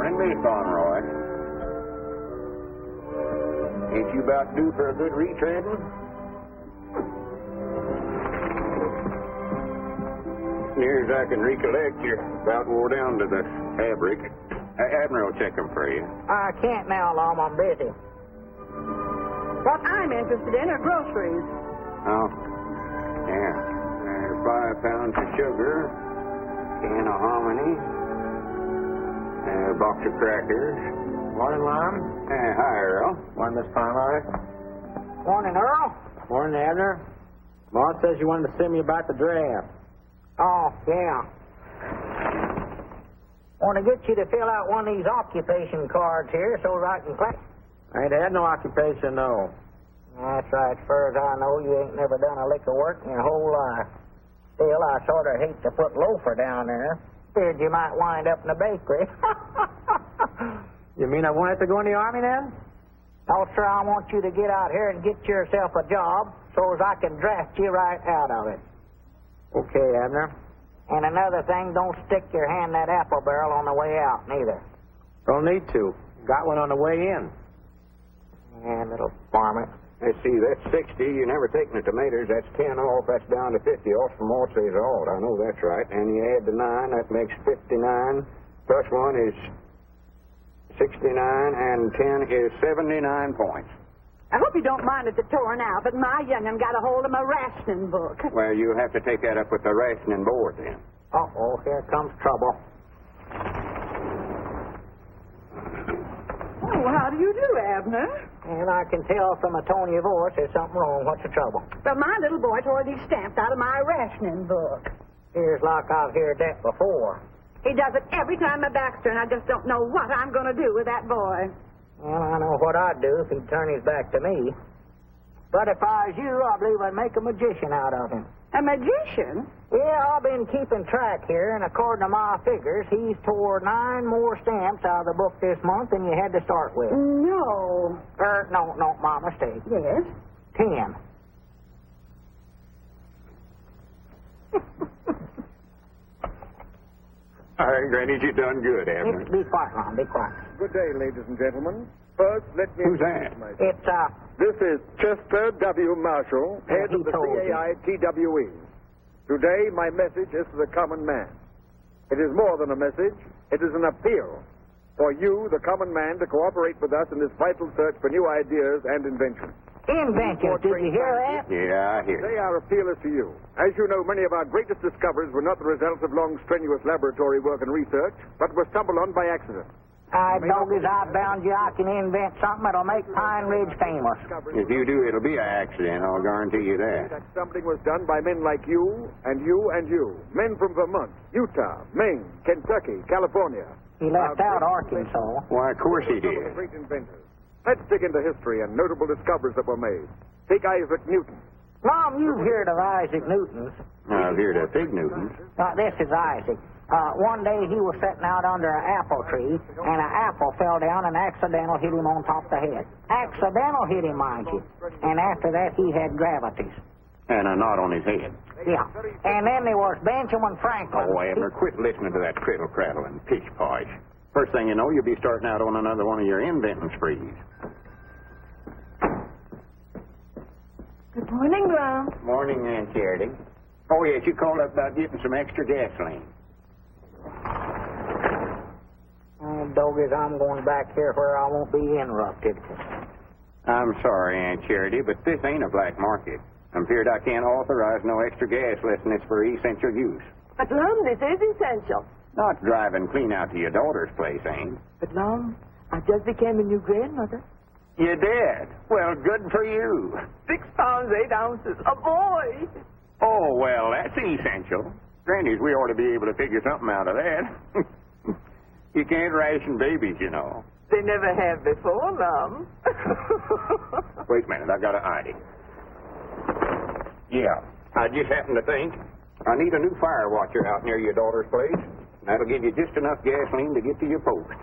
Morning, Miss Conroy. Ain't you about due for a good retreading? Near as I can recollect, you're about wore down to the fabric. Abner will check them for you. I can't now, Lum. I'm busy. What I'm interested in are groceries. Oh, yeah. There's 5 pounds of sugar, can of hominy, a box of crackers. Morning, Lum. Hi, Earl. Morning, Miss Conroy. Morning, Earl. Morning, Abner. Boss says you wanted to see me about the draft. Oh, yeah. Want to get you to fill out one of these occupation cards here so I can claim. I ain't had no occupation, no. That's right. As far as I know, you ain't never done a lick of work in your whole life. Still, I sort of hate to put loafer down there. Feared you might wind up in the bakery. You mean I wanted to go in the Army then? No, sir, I want you to get out here and get yourself a job so as I can draft you right out of it. Okay, Abner. And another thing, don't stick your hand in that apple barrel on the way out, neither. Don't need to. Got one on the way in. Yeah, little varmint. Let's see, that's 60. You never taken the tomatoes. That's 10 off. That's down to 50 off from all says alt. I know that's right. And you add the 9, that makes 59. Plus 1 is 69, and 10 is 79 points. I hope you don't mind at the torn out, but my young'un got a hold of my rationing book. Well, you have to take that up with the rationing board then. Uh-oh, here comes trouble. Oh, how do you do, Abner? And I can tell from a tone of your voice there's something wrong. What's the trouble? Well, my little boy tore these stamps out of my rationing book. Here's like I've heard that before. He does it every time my back's turned. I just don't know what I'm going to do with that boy. Well, I know what I'd do if he'd turn his back to me. But if I was you, I believe I'd make a magician out of him. A magician? Yeah, I've been keeping track here, and according to my figures, he's tore 9 more stamps out of the book this month than you had to start with. No. No, my mistake. Yes? 10. All right, Granny, you done good, Abner. Be quiet, Ron, be quiet. Good day, ladies and gentlemen. First, let me Who's that? introduce myself. It's, This is Chester W. Marshall, head he of the told you. CAI-TWE. Today, my message is to the common man. It is more than a message. It is an appeal for you, the common man, to cooperate with us in this vital search for new ideas and inventions. inventions. Did you hear that? Yeah, I hear Today, you. our appeal is to you. As you know, many of our greatest discoveries were not the results of long, strenuous laboratory work and research, but were stumbled on by accident. Doggies, I bound you I can invent something that'll make Pine Ridge famous. If you do, it'll be an accident, I'll guarantee you that. That stumbling was done by men like you, and you, and you. Men from Vermont, Utah, Maine, Kentucky, California. He left out Arkansas. Why, of course he Some of did. the great inventors. Let's dig into history and notable discoveries that were made. Take Isaac Newton. Mom, you've heard of Isaac Newton's. I've heard of Fig Newtons. This is Isaac. One day he was sitting out under an apple tree, and an apple fell down and accidental hit him on top of the head. Accidental hit him, mind you. And after that, he had gravities. And a knot on his head. Yeah. And then there was Benjamin Franklin. Oh, Abner, quit listening to that criddle craddle and pish posh. First thing you know, you'll be starting out on another one of your inventing sprees. Good morning, Ron. Morning, Aunt Charity. Oh, yes, you called up about getting some extra gasoline. Oh, doggies, I'm going back here where I won't be interrupted. I'm sorry, Aunt Charity, but this ain't a black market. I'm feared I can't authorize no extra gas less than it's for essential use. But, Lum, this is essential. Not driving clean out to your daughter's place, ain't. But, Lum, I just became a new grandmother. You did? Well, good for you. 6 pounds, 8 ounces. A boy. Oh, well, that's essential. Grannies, we ought to be able to figure something out of that. You can't ration babies, you know. They never have before, Lum. Wait a minute, I've got an idea. Yeah, I just happened to think I need a new fire watcher out near your daughter's place. That'll give you just enough gasoline to get to your post.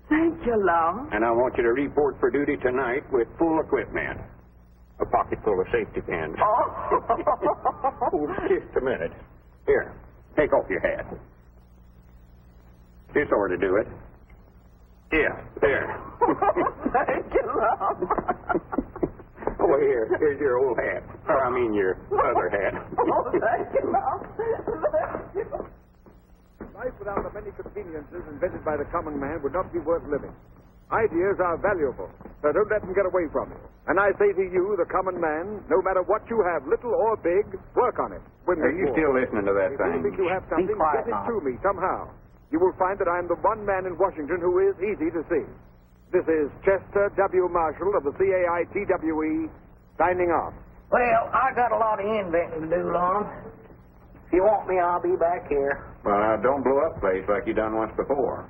Thank you, Lum. And I want you to report for duty tonight with full equipment. A pocket full of safety pins. Oh. Oh, just a minute. Here, take off your hat. This ought to do it. Yeah, there. Thank you, Lum. Oh, here's your old hat. Or, I mean, your other hat. Oh, thank you, Lum. Thank you. Life without the many conveniences invented by the common man would not be worth living. Ideas are valuable, so don't let them get away from you. And I say to you, the common man, no matter what you have, little or big, work on it. Are you still listening to that If thing? you think you have something, quiet get it now. to me somehow. You will find that I'm the one man in Washington who is easy to see. This is Chester W. Marshall of the CAITWE, signing off. Well, I got a lot of inventing to do, Lum. If you want me, I'll be back here. Well, now, don't blow up the place like you done once before.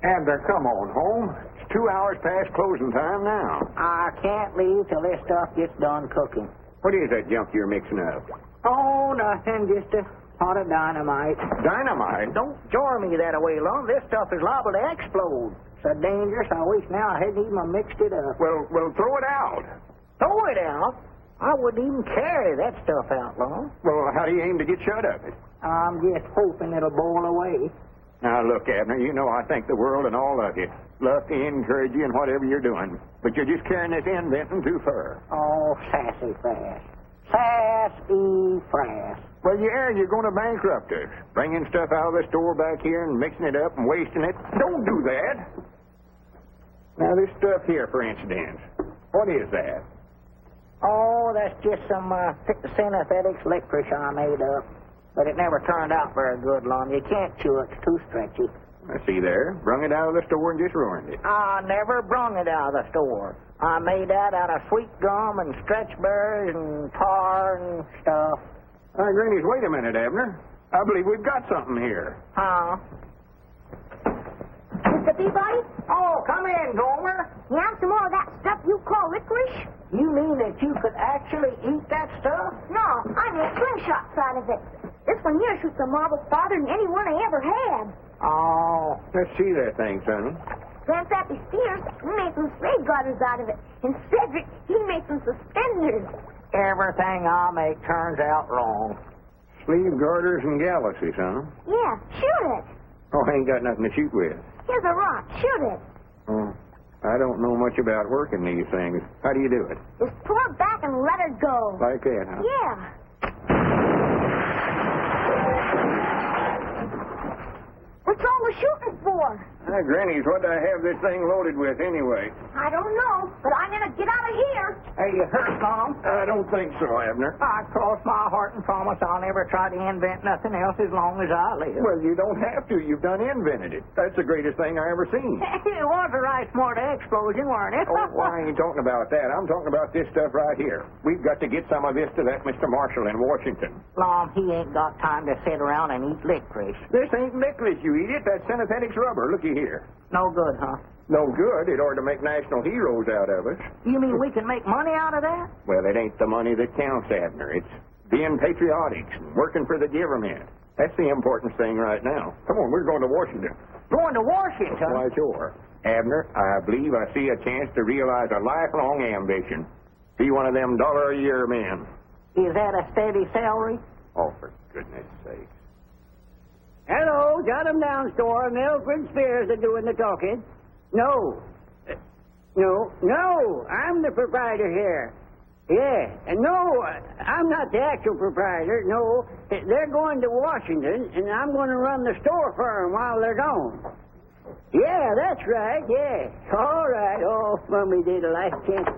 Abner, come on home. It's 2 hours past closing time now. I can't leave till this stuff gets done cooking. What is that junk you're mixing up? Oh, nothing. Just a pot of dynamite. Dynamite? Don't jar me that away, Lum. This stuff is liable to explode. So dangerous, I wish now I hadn't even mixed it up. Well, throw it out. Throw it out? I wouldn't even carry that stuff out, Lum. Well, how do you aim to get shut of it? I'm just hoping it'll boil away. Now, look, Abner, you know I think the world and all of you. Love to encourage you in whatever you're doing. But you're just carrying this inventing too far. Oh, sassy fast. Sassy fast. Well, you're going to bankrupt us. Bringing stuff out of the store back here and mixing it up and wasting it. Don't do that. Now, this stuff here, for instance. What is that? Oh, that's just some synthetic licorice I made up. But it never turned out very good, Lum. You can't chew it. It's too stretchy. I see there. Brung it out of the store and just ruined it. I never brung it out of the store. I made that out of sweet gum and stretch berries and tar and stuff. Greenies, wait a minute, Abner. I believe we've got something here. Huh? Mr. Peabody, Oh, come in, Gomer. you have some more of that stuff you call licorice? You mean that you could actually eat that stuff? No, I made slingshots out of it. This one here shoots a marble farther than any one I ever had. Oh, Let's see that thing, Sonny. Grandpappy Spears, he made some slave garters out of it. And Cedric, he made some suspenders. everything I make turns out wrong. Sleeve garters and galaxies, huh? Yeah, shoot it. Oh, I ain't got nothing to shoot with. Here's a rock. Shoot it. Oh, I don't know much about working these things. How do you do it? Just pull it back and let her go. Like that, huh? Yeah. What's all the shooting for? Grannies, what do I have this thing loaded with anyway? I don't know, but I'm gonna get out of here. Are you hurt, Lum? I don't think so, Abner. I cross my heart and promise I'll never try to invent nothing else as long as I live. Well, you don't have to. You've done invented it. That's the greatest thing I ever seen. It was a right smart explosion, weren't it? Oh, well, I ain't talking about that. I'm talking about this stuff right here. We've got to get some of this to that Mr. Marshall in Washington. Lum, he ain't got time to sit around and eat licorice. This ain't licorice, you idiot. That's synthetic rubber. Looky here. No good, huh? No good. It ought to make national heroes out of us. You mean we can make money out of that? Well, it ain't the money that counts, Abner. It's being patriotic and working for the government. That's the important thing right now. Come on, we're going to Washington. Going to Washington? Why, sure. Abner, I believe I see a chance to realize a lifelong ambition. Be one of them $1-a-year men. Is that a steady salary? Oh, for goodness sake. Hello, jot 'em down, store. Milford Spears are doing the talking. No, I'm the proprietor here. Yeah, and no, I'm not the actual proprietor. No, they're going to Washington, and I'm going to run the store for 'em while they're gone. Yeah, that's right, yeah. All right, oh, mummy diddle, I can't.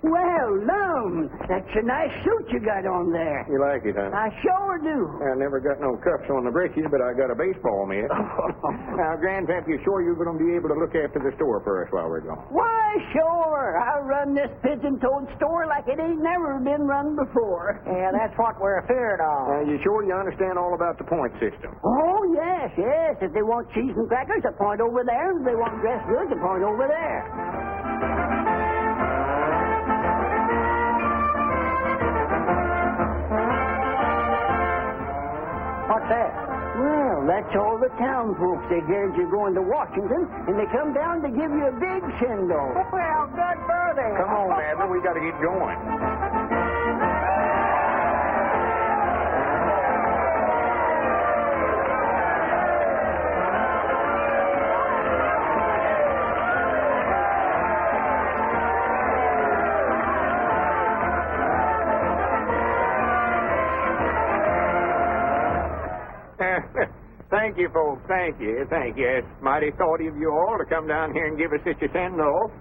Well, Lum, that's a nice suit you got on there. You like it, huh? I sure do. I never got no cuffs on the breeches, but I got a baseball mitt. Now, Grandpap, you sure you're going to be able to look after the store for us while we're gone? Why, sure. I run this pigeon-toed store like it ain't never been run before. Yeah, that's what we're afeard of. You sure you understand all about the point system? Oh, yes. If they want cheese and crackers, a point over there. If they want dressed goods, a point over there. What's that? Well, that's all the town folks. They heard you're going to Washington, and they come down to give you a big send-off. Well, good for them. Come on, Abner, we got to get going. Thank you, folks. Thank you. Thank you. It's mighty thoughtful of you all to come down here and give us such a send-off.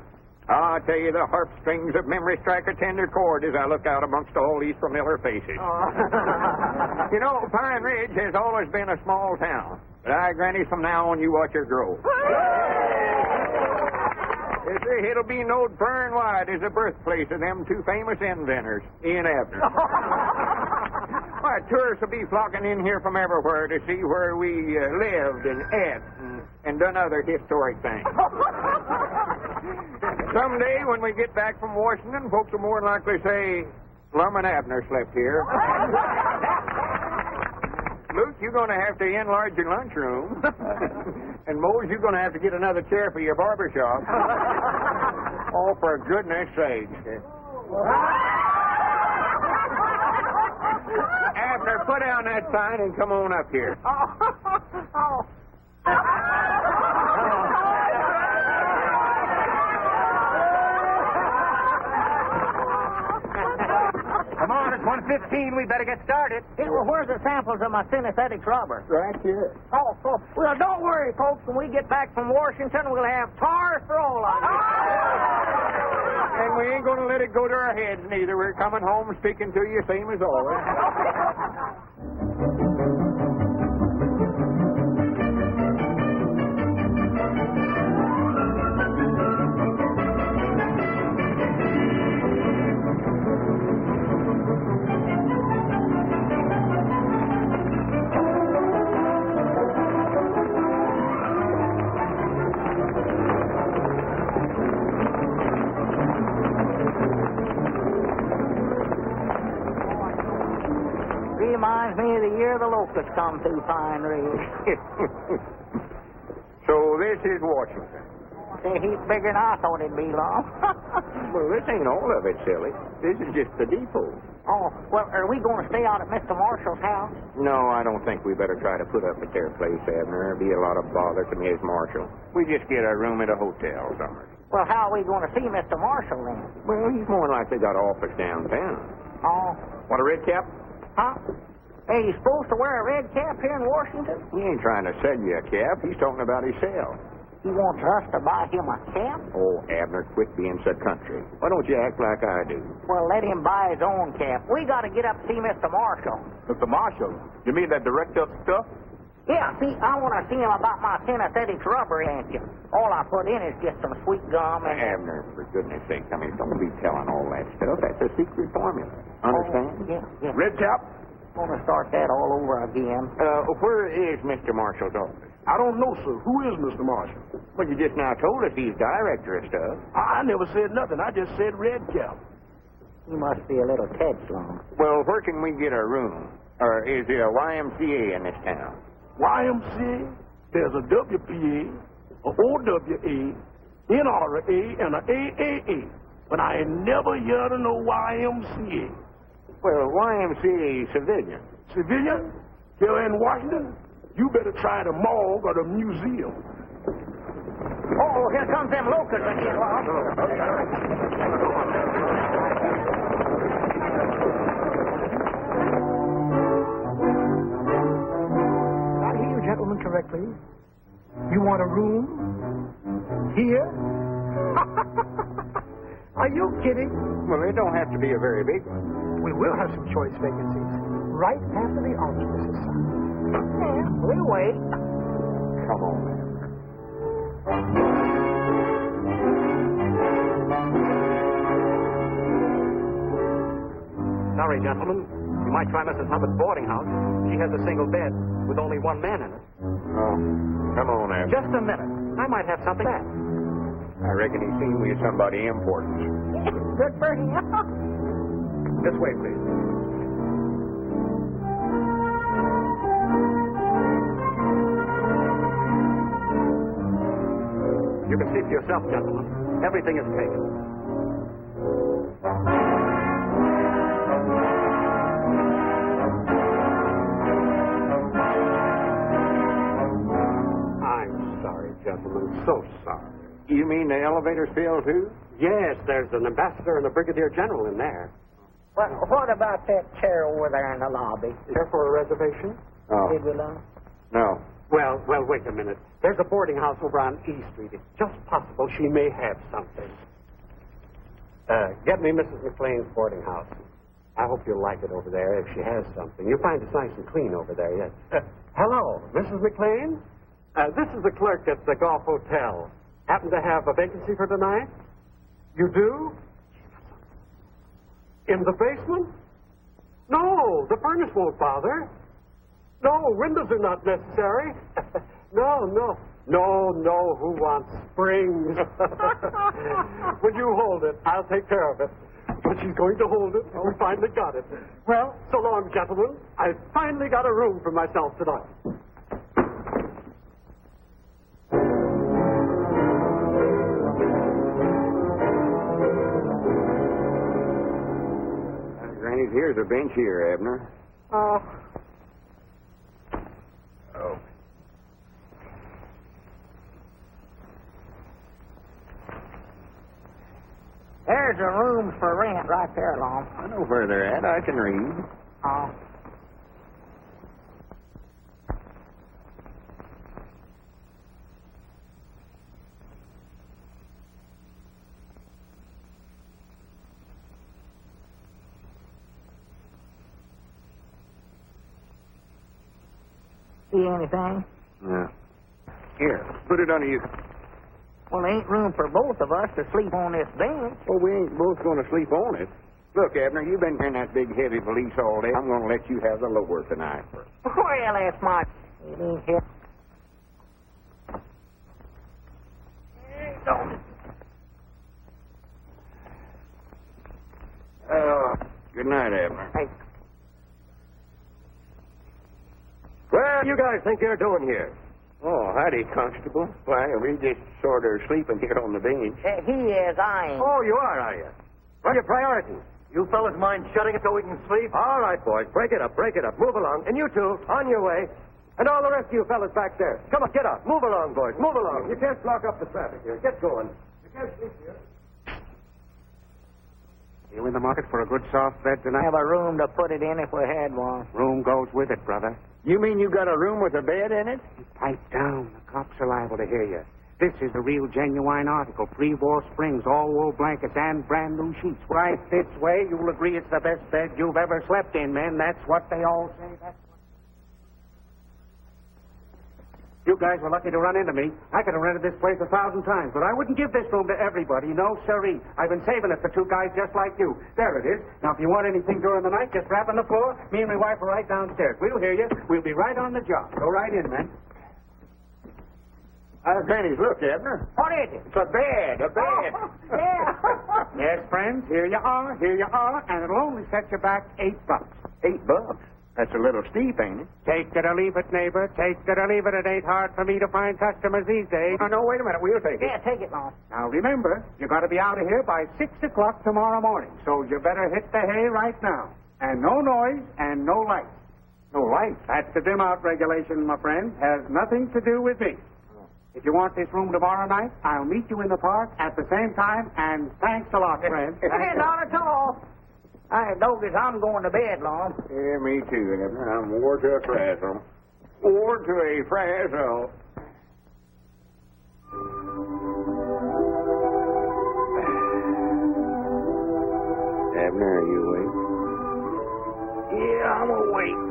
I tell you, the harp strings of memory strike a tender chord as I look out amongst all these familiar faces. You know, Pine Ridge has always been a small town, but I grant you from now on you watch her grow. It'll be knowed far and wide as the birthplace of them two famous inventors, Ian Abner. Why, tourists will be flocking in here from everywhere to see where we lived and ate and done other historic things. Someday, when we get back from Washington, folks will more than likely say, Lum and Abner slept here. Luke, you're going to have to enlarge your lunchroom. And Mose, you're going to have to get another chair for your barber shop. Oh, for goodness sake. Abner, put down that sign and come on up here. Come on, it's 1:15. We better get started. Yeah, well, where's the samples of my synesthetic rubber? Right here. Oh, well, don't worry, folks. When we get back from Washington, we'll have tars for all of us. And we ain't going to let it go to our heads, neither. We're coming home speaking to you same as always. Reminds me of the year the locusts come through Pine Ridge. So this is Washington. Say, he's bigger than I thought it'd be, Long. Well, this ain't all of it, silly. This is just the depot. Oh, well, are we going to stay out at Mr. Marshall's house? No, I don't think we better try to put up at their place, Abner. It'd be a lot of bother to Miss Marshall. We just get a room at a hotel somewhere. Well, how are we going to see Mr. Marshall then? Well, he's more than likely got an office downtown. Oh, Want a red cap? huh? Hey, he's supposed to wear a red cap here in Washington? He ain't trying to sell you a cap. He's talking about himself. He wants us to buy him a cap? Oh, Abner, quit being so country. Why don't you act like I do? Well, let him buy his own cap. We got to get up to see Mr. Marshall. Mr. Marshall, you mean that director of stuff? Yeah, see, I want to see him about my synesthetic rubber, ain't you? All I put in is just some sweet gum and... Abner, for goodness sake, I mean, don't be telling all that stuff. That's a secret formula. Understand? Oh, yeah. Red cap? I'm going to start that all over again. Where is Mr. Marshall's office? I don't know, sir. Who is Mr. Marshall? Well, you just now told us he's director of stuff. I never said nothing. I just said red cap. He must be a little Ted-slung. Well, where can we get a room? Or is there a YMCA in this town? YMCA, there's a WPA, a OWA, NRA, and a AAA. But I ain't never heard of no YMCA. Well, YMCA is civilian. Civilian? Here in Washington? You better try the morgue or the museum. Oh, here comes them locusts again. I hear you, gentlemen, correctly. You want a room? Here? Are you kidding? Well, it don't have to be a very big one. We will have some choice vacancies right after the auction is signed. Yeah, we'll wait. Come on, man. Sorry, gentlemen. You might try Mrs. Hubbart's boarding house. She has a single bed with only one man in it. Oh, come on, Abner. Just a minute. I might have something back. I reckon he's seen we somebody important. Good for him. This way, please. You can see for yourself, gentlemen. Everything is taken. I'm sorry, gentlemen. So sorry. You mean the elevator's filled, too? Yes, there's an ambassador and a brigadier general in there. Well, what about that chair over there in the lobby? There for a reservation? Oh. Did we learn? No. Well, wait a minute. There's a boarding house over on E Street. It's just possible she may have something. Get me Mrs. McLean's boarding house. I hope you'll like it over there if she has something. You'll find it's nice and clean over there, yes. Hello, Mrs. McLean? This is the clerk at the Golf Hotel. Happen to have a vacancy for tonight? You do? In the basement? No, the furnace won't bother. No, windows are not necessary. No, who wants springs? Will you hold it? I'll take care of it. But she's going to hold it. We finally got it. Well, so long, gentlemen. I've finally got a room for myself tonight. Granny, here's a bench here, Abner. Oh. There's a room for rent right there, Lon. I know where they're at. I can read. Oh. See anything? Yeah. Here, put it under you. Well, there ain't room for both of us to sleep on this bench. Well, we ain't both going to sleep on it. Look, Abner, you've been carrying that big, heavy valise all day. I'm going to let you have the lower tonight. Well, that's my... It ain't here. Good night, Abner. Hey, What do you guys think you're doing here? Oh, howdy, Constable. Why, we just sort of sleeping here on the bench. he is, I ain't. Oh, you are you? What's your priority? You fellas mind shutting it so we can sleep? All right, boys, break it up. Move along. And you two, on your way. And all the rest of you fellas back there. Come on, get up. Move along, boys. Move along. You can't block up the traffic here. Get going. You can't sleep here. You in the market for a good soft bed I tonight? have a room to put it in if we had one. Room goes with it, brother. You mean you got a room with a bed in it? Pipe down. The cops are liable to hear you. This is a real genuine article. Pre-war springs, all wool blankets, and brand new sheets. Right this way, you'll agree it's the best bed you've ever slept in, men. That's what they all say. You guys were lucky to run into me. I could have rented this place 1,000 times, but I wouldn't give this room to everybody. No, sirree. I've been saving it for two guys just like you. There it is. Now, if you want anything during the night, just rap on the floor. Me and my wife are right downstairs. We'll hear you. We'll be right on the job. Go right in, man. Granny's, look, Abner. What is it? It's a bed, a bed. Yeah. Yes, friends, here you are, and it'll only set you back $8. $8? That's a little steep, ain't it? Take it or leave it, neighbor. Take it or leave it. It ain't hard for me to find customers these days. Oh, no, wait a minute. We'll take it. Yeah, take it, Mom. Now, remember, you got to be out of here by 6 o'clock tomorrow morning, so you better hit the hay right now. And no noise and no light. No light. That's the dim-out regulation, my friend. Has nothing to do with me. If you want this room tomorrow night, I'll meet you in the park at the same time, and thanks a lot, friend. Yeah, not at all. I notice I'm going to bed, Lon. Yeah, me too, Abner. I'm wore to a frazzle. Wore to a frazzle. Abner, are you awake? Yeah, I'm awake,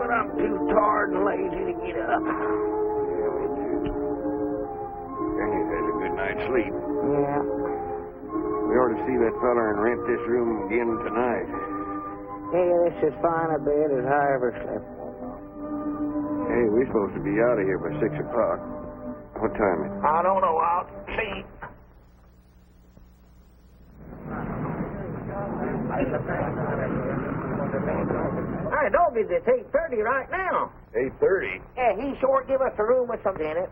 but I'm too tired and lazy to get up. Yeah, me too. Granny's had a good night's sleep. Yeah. We ought to see that fella and rent this room again tonight. Hey, this is fine a bed as I ever slept on. Hey, we're supposed to be out of here by 6 o'clock. What time is it? I don't know. I'll see. Hey, dog, it's 8:30 right now. 8:30. Yeah, he sure give us a room with something in it.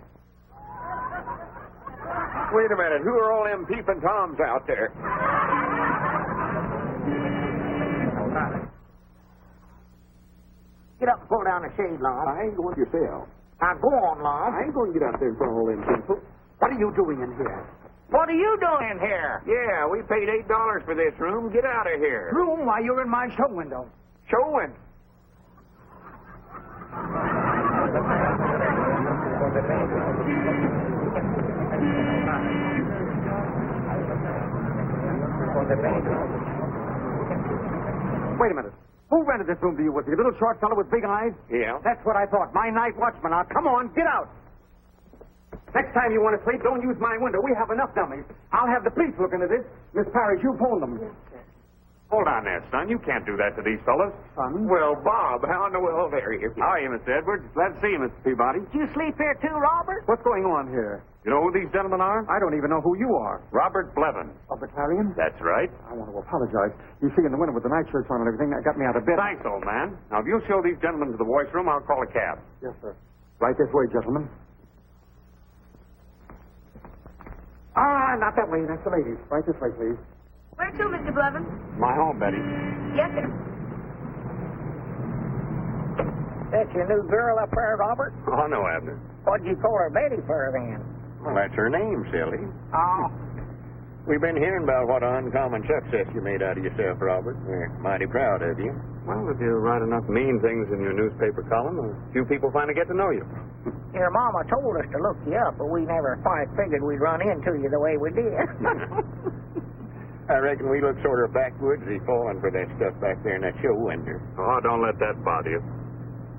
Wait a minute. Who are all them peeping toms out there? Get up and pull down the shade, Lon. I ain't going yourself. Now go on, Lon. I ain't going to get out there in front of all them people. What are you doing in here? What are you doing in here? Yeah, we paid $8 for this room. Get out of here. Room while you're in my show window. Showing. Wait a minute. Who rented this room to you? Was he a little short fellow with big eyes? Yeah. That's what I thought. My night watchman. Now, come on, get out. Next time you want to sleep, don't use my window. We have enough dummies. I'll have the police look into this. Miss Parrish, you phone them. Hold on there, son. You can't do that to these fellas. Son? Well, Bob, how in the world are you? How are you, Mr. Edwards? Glad to see you, Mr. Peabody. Did you sleep here too, Robert? What's going on here? You know who these gentlemen are? I don't even know who you are. Robert Blevins. A battalion? That's right. I want to apologize. You see, in the winter with the night shirts on and everything, that got me out of bed. Thanks, old man. Now, if you'll show these gentlemen to the voice room, I'll call a cab. Yes, sir. Right this way, gentlemen. Ah, not that way. That's the ladies. Right this way, please. Where to, Mr. Blevins? My home, Betty. Yes, sir. That's your new girl up there, Robert? Oh, no, Abner. What'd you call her Betty for, then? Well, that's her name, silly. Oh, We've been hearing about what an uncommon success you made out of yourself, Robert. We're mighty proud of you. Well, if you write enough mean things in your newspaper column, a few people finally get to know you. your mama told us to look you up, but we never quite figured we'd run into you the way we did. I reckon we look sort of backwoodsy falling for that stuff back there in that show window. Oh, don't let that bother you.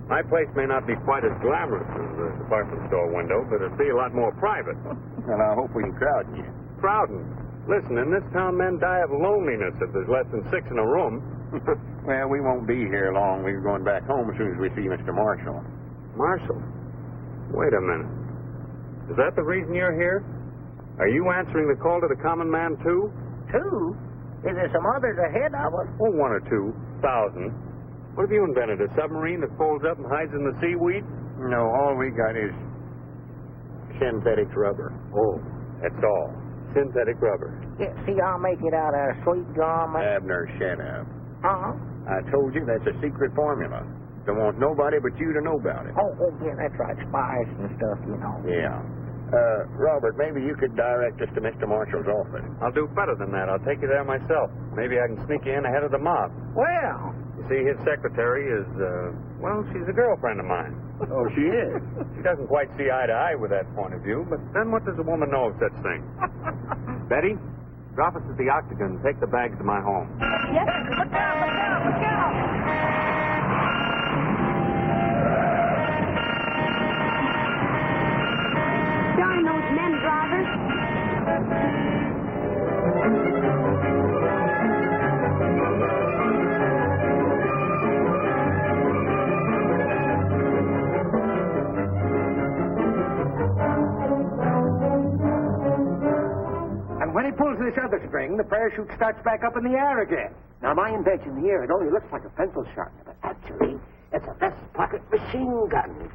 My place may not be quite as glamorous as the department store window, but it'll be a lot more private. Well, I hope we can crowd you. Crowding. Listen, in this town, men die of loneliness if there's less than 6 in a room. Well, we won't be here long. We're going back home as soon as we see Mr. Marshall. Marshall? Wait a minute. Is that the reason you're here? Are you answering the call to the common man, too? Two? Is there some others ahead of us? Oh, 1 or 2,000. What have you invented? A submarine that folds up and hides in the seaweed? No, all we got is synthetic rubber. Oh, that's all. Synthetic rubber. Yeah, see, I'll make it out of sweet gum. Abner, shut up. Uh-huh. I told you that's a secret formula. Don't want nobody but you to know about it. Oh, yeah, that's right. Spice and stuff, you know. Yeah. Robert, maybe you could direct us to Mr. Marshall's office. I'll do better than that. I'll take you there myself. Maybe I can sneak you in ahead of the mob. Well, You see, his secretary is, well, she's a girlfriend of mine. Oh, she is? She doesn't quite see eye to eye with that point of view, but then what does a woman know of such things? Betty, drop us at the Octagon and take the bags to my home. Yes, sir. Look out, look out, look out. Darn those men drivers. And when he pulls this other string, the parachute starts back up in the air again. Now, my invention here, it only looks like a pencil sharpener, but actually, it's a vest pocket machine gun.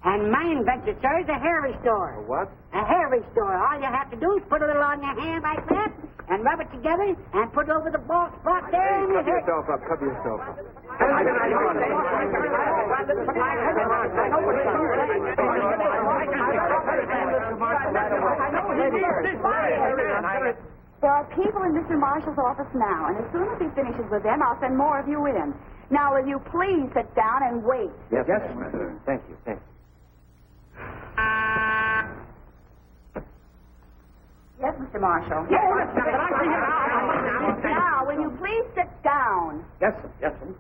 And my invention, sir, is a hair restorer. What? A hair restorer. All you have to do is put a little on your hand like that, and rub it together, and put it over the bald spot there, and your hair... Cover yourself up. There are people in Mr. Marshall's office now, and as soon as he finishes with them, I'll send more of you in. Now, will you please sit down and wait? Yes, ma'am. Thank you, thank you. Yes, Mr. Marshall. Now, will you please sit down? Yes, sir. Yes, sir.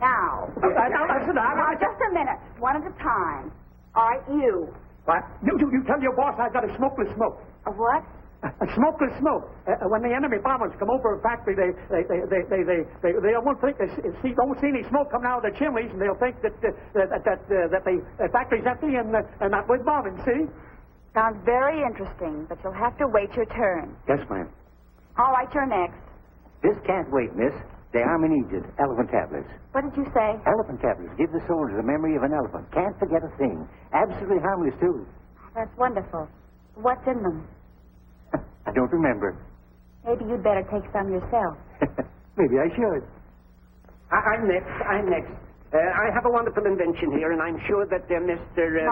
Now. Just a minute, one at a time. All right, you. What? You tell your boss I've got a smokeless smoke. A what? A smokeless smoke. When the enemy bombers come over a factory, they won't think don't see any smoke coming out of the chimneys, and they'll think that the factory's empty and not with bombing. See? Sounds very interesting, but you'll have to wait your turn. Yes, ma'am. All right, you're next. This can't wait, miss. The army needs it. Elephant tablets. What did you say? Elephant tablets. Give the soldiers the memory of an elephant. Can't forget a thing. Absolutely harmless, too. That's wonderful. What's in them? I don't remember. Maybe you'd better take some yourself. Maybe I should. I'm next. I have a wonderful invention here, and I'm sure that Mr.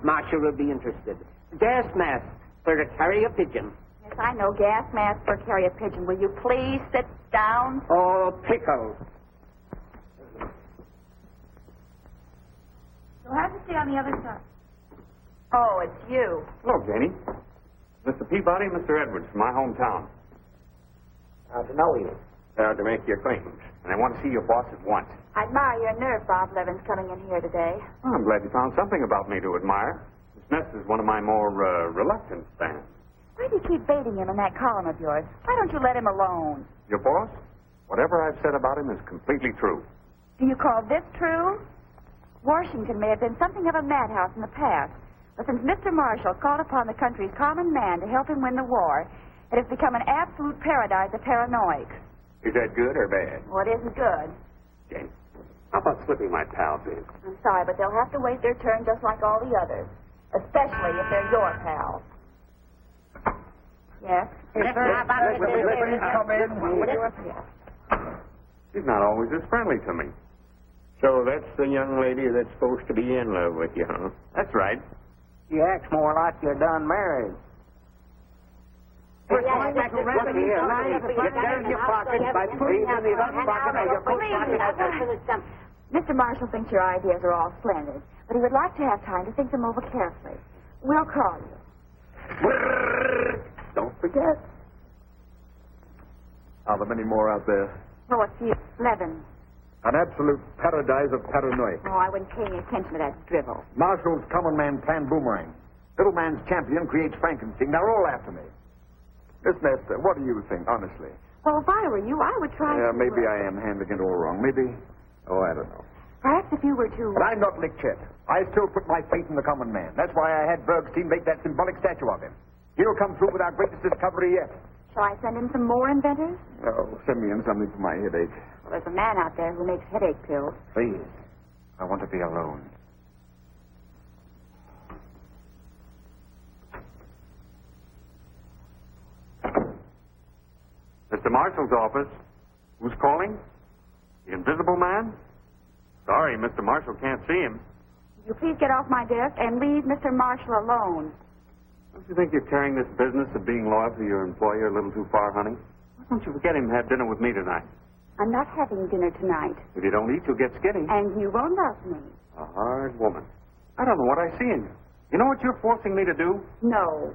Marshall will be interested. Gas mask for to carry a pigeon. Yes, I know. Gas mask for carry a pigeon. Will you please sit down? Oh, pickle. You'll have to stay on the other side. Oh, it's you. Hello, Janie. Mr. Peabody, Mr. Edwards from my hometown. To know you. To make your acquaintance. And I want to see your boss at once. I admire your nerve, Bob Levin's coming in here today. Well, I'm glad you found something about me to admire. Miss Ness is one of my more reluctant fans. Why do you keep baiting him in that column of yours? Why don't you let him alone? Your boss? Whatever I've said about him is completely true. Do you call this true? Washington may have been something of a madhouse in the past, but since Mr. Marshall called upon the country's common man to help him win the war, it has become an absolute paradise of paranoics. Is that good or bad? Well, it isn't good. Jane, how about slipping my pals in? I'm sorry, but they'll have to wait their turn just like all the others, especially if they're your pals. Yes? Come in. She's not always this friendly to me. So that's the young lady that's supposed to be in love with you, huh? That's right. You act more like you're done married. Look here, now, get down your pockets by putting in the left pocket of your coat pocket. Mr. Marshall thinks your ideas are all splendid, but he would like to have time to think them over carefully. We'll call you. Don't forget. Are there many more out there? Oh, a few. 11. An absolute paradise of paranoia. Oh, I wouldn't pay any attention to that drivel. Marshall's common man plan boomerang. Little man's champion creates Frankenstein. They're all after me. Miss Nestor, what do you think, honestly? Well, if I were you, I would try to... Maybe I am handling it all wrong. Maybe... Oh, I don't know. Perhaps if you were to... But I'm not Nick Chet. I still put my faith in the common man. That's why I had Bergstein make that symbolic statue of him. He'll come through with our greatest discovery yet. Shall I send in some more inventors? Oh, send me in something for my headache. Well, there's a man out there who makes headache pills. Please. I want to be alone. Mr. Marshall's office. Who's calling? The Invisible Man? Sorry, Mr. Marshall can't see him. Will you please get off my desk and leave Mr. Marshall alone? Don't you think you're carrying this business of being loyal to your employer a little too far, honey? Why don't you get him and have dinner with me tonight? I'm not having dinner tonight. If you don't eat, you'll get skinny. And you won't love me. A hard woman. I don't know what I see in you. You know what you're forcing me to do? No.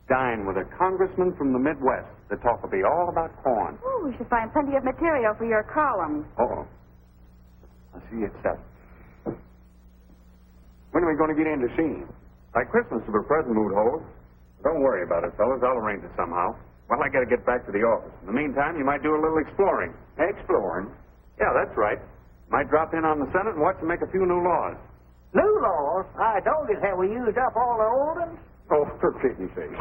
Dine with a congressman from the Midwest. The talk will be all about corn. Oh, we should find plenty of material for your column. Uh-oh. I see it's set. When are we going to get in to see him? By Christmas, if a present mood holds. Don't worry about it, fellas. I'll arrange it somehow. Well, I got to get back to the office. In the meantime, you might do a little exploring. Exploring? Yeah, that's right. Might drop in on the Senate and watch them make a few new laws. New laws? I told you, have we used up all the old ones? Oh, for pity's sake.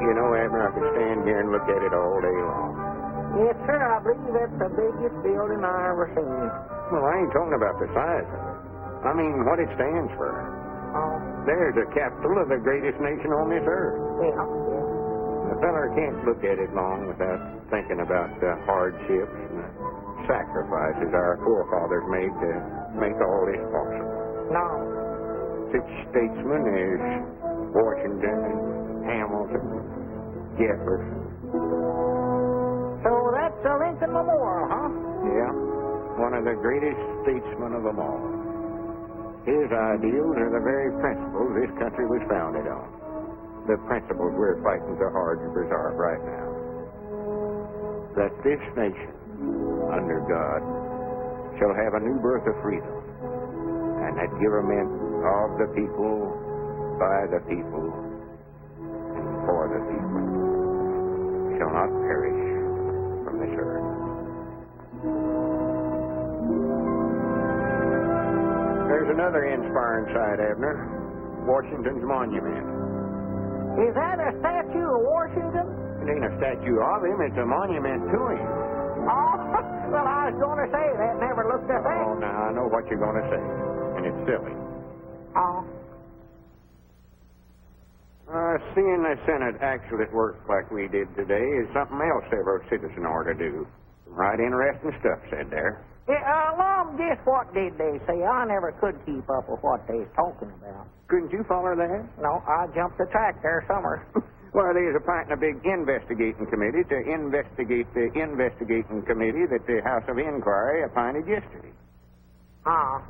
You know, Abner, I could stand here and look at it all day long. Yes, sir, I believe that's the biggest building I ever seen. Well, I ain't talking about the size of it. I mean, what it stands for. Oh. There's the capital of the greatest nation on this earth. Yeah. A feller can't look at it long without thinking about the hardships and the sacrifices our forefathers made to make all this possible. No. Such statesmen as Washington and Hamilton, Jefferson. So that's a Lincoln Memorial, huh? Yeah, one of the greatest statesmen of them all. His ideals are the very principles this country was founded on. The principles we're fighting so hard to preserve right now. That this nation, under God, shall have a new birth of freedom, and that government of the people, by the people, and for the people, shall not perish from this earth. There's another inspiring sight, Abner. Washington's monument. Is that a statue of Washington? It ain't a statue of him, it's a monument to him. Oh, well, I was going to say that. Never looked at that. Oh, now I know what you're going to say, and it's silly. Oh. Seeing the Senate actually at work like we did today is something else every citizen ought to do. Right interesting stuff said there. Yeah, Mom, guess what did they say? I never could keep up with what they was talking about. Couldn't you follow that? No, I jumped the track there somewhere. Well, there's appointing a big investigating committee to investigate the investigating committee that the House of Inquiry appointed yesterday. Ah.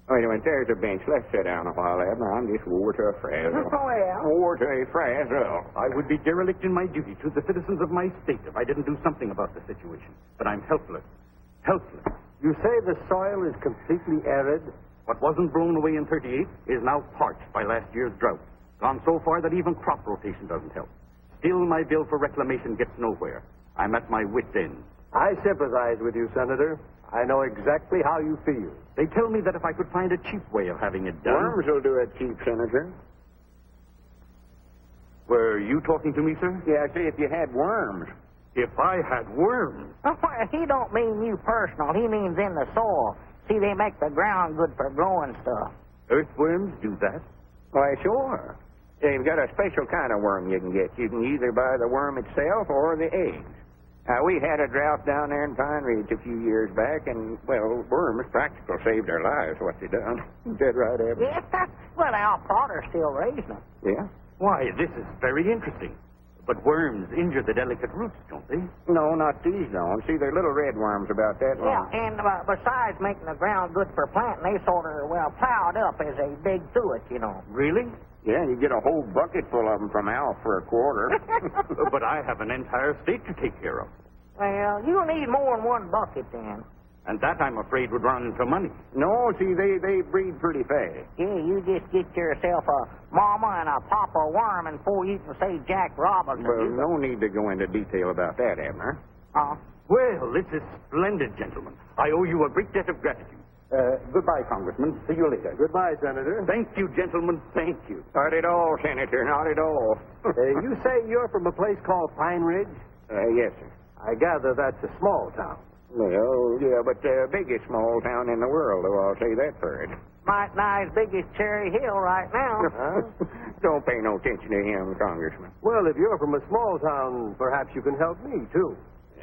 Wait a minute, there's a bench. Let's sit down a while, Abner. I'm just wore to a frazzle. Well. Wore to a frazzle. I would be derelict in my duty to the citizens of my state if I didn't do something about the situation. But I'm helpless. Helpless. You say the soil is completely arid? What wasn't blown away in 38 is now parched by last year's drought. Gone so far that even crop rotation doesn't help. Still, my bill for reclamation gets nowhere. I'm at my wit's end. I sympathize with you, Senator. I know exactly how you feel. They tell me that if I could find a cheap way of having it done... Worms will do it cheap, Senator. Were you talking to me, sir? Yeah, I say if you had worms. If I had worms? Oh, he don't mean you personal. He means in the soil. See, they make the ground good for growing stuff. Earthworms do that? Why, sure. They've got a special kind of worm you can get. You can either buy the worm itself or the eggs. We had a drought down there in Pine Ridge a few years back, and, well, worms practically saved our lives, what they done. Dead right, Abner. Yeah, well, Al Potter's still raising them. Yeah? Why, this is very interesting. But worms injure the delicate roots, don't they? No, not these don't. See, they're little red worms about that long. Yeah, and besides making the ground good for planting, they sort of, plowed up as they dig through it, you know. Really? Yeah, you get a whole bucket full of them from Al for a quarter. But I have an entire state to take care of. Well, you'll need more than one bucket then. And that, I'm afraid, would run into money. No, see, they breed pretty fast. Yeah, you just get yourself a mama and a papa worm, and before you can say Jack Robinson... Well, no need to go into detail about that, Abner. Well, this is splendid, gentlemen. I owe you a great debt of gratitude. Goodbye, Congressman. See you later. Goodbye, Senator. Thank you, gentlemen. Thank you. Not at all, Senator. Not at all. You say you're from a place called Pine Ridge? Yes, sir. I gather that's a small town. Well, yeah, but the biggest small town in the world, though, I'll say that for it. Might nigh as big as Cherry Hill right now. Don't pay no attention to him, Congressman. Well, if you're from a small town, perhaps you can help me, too.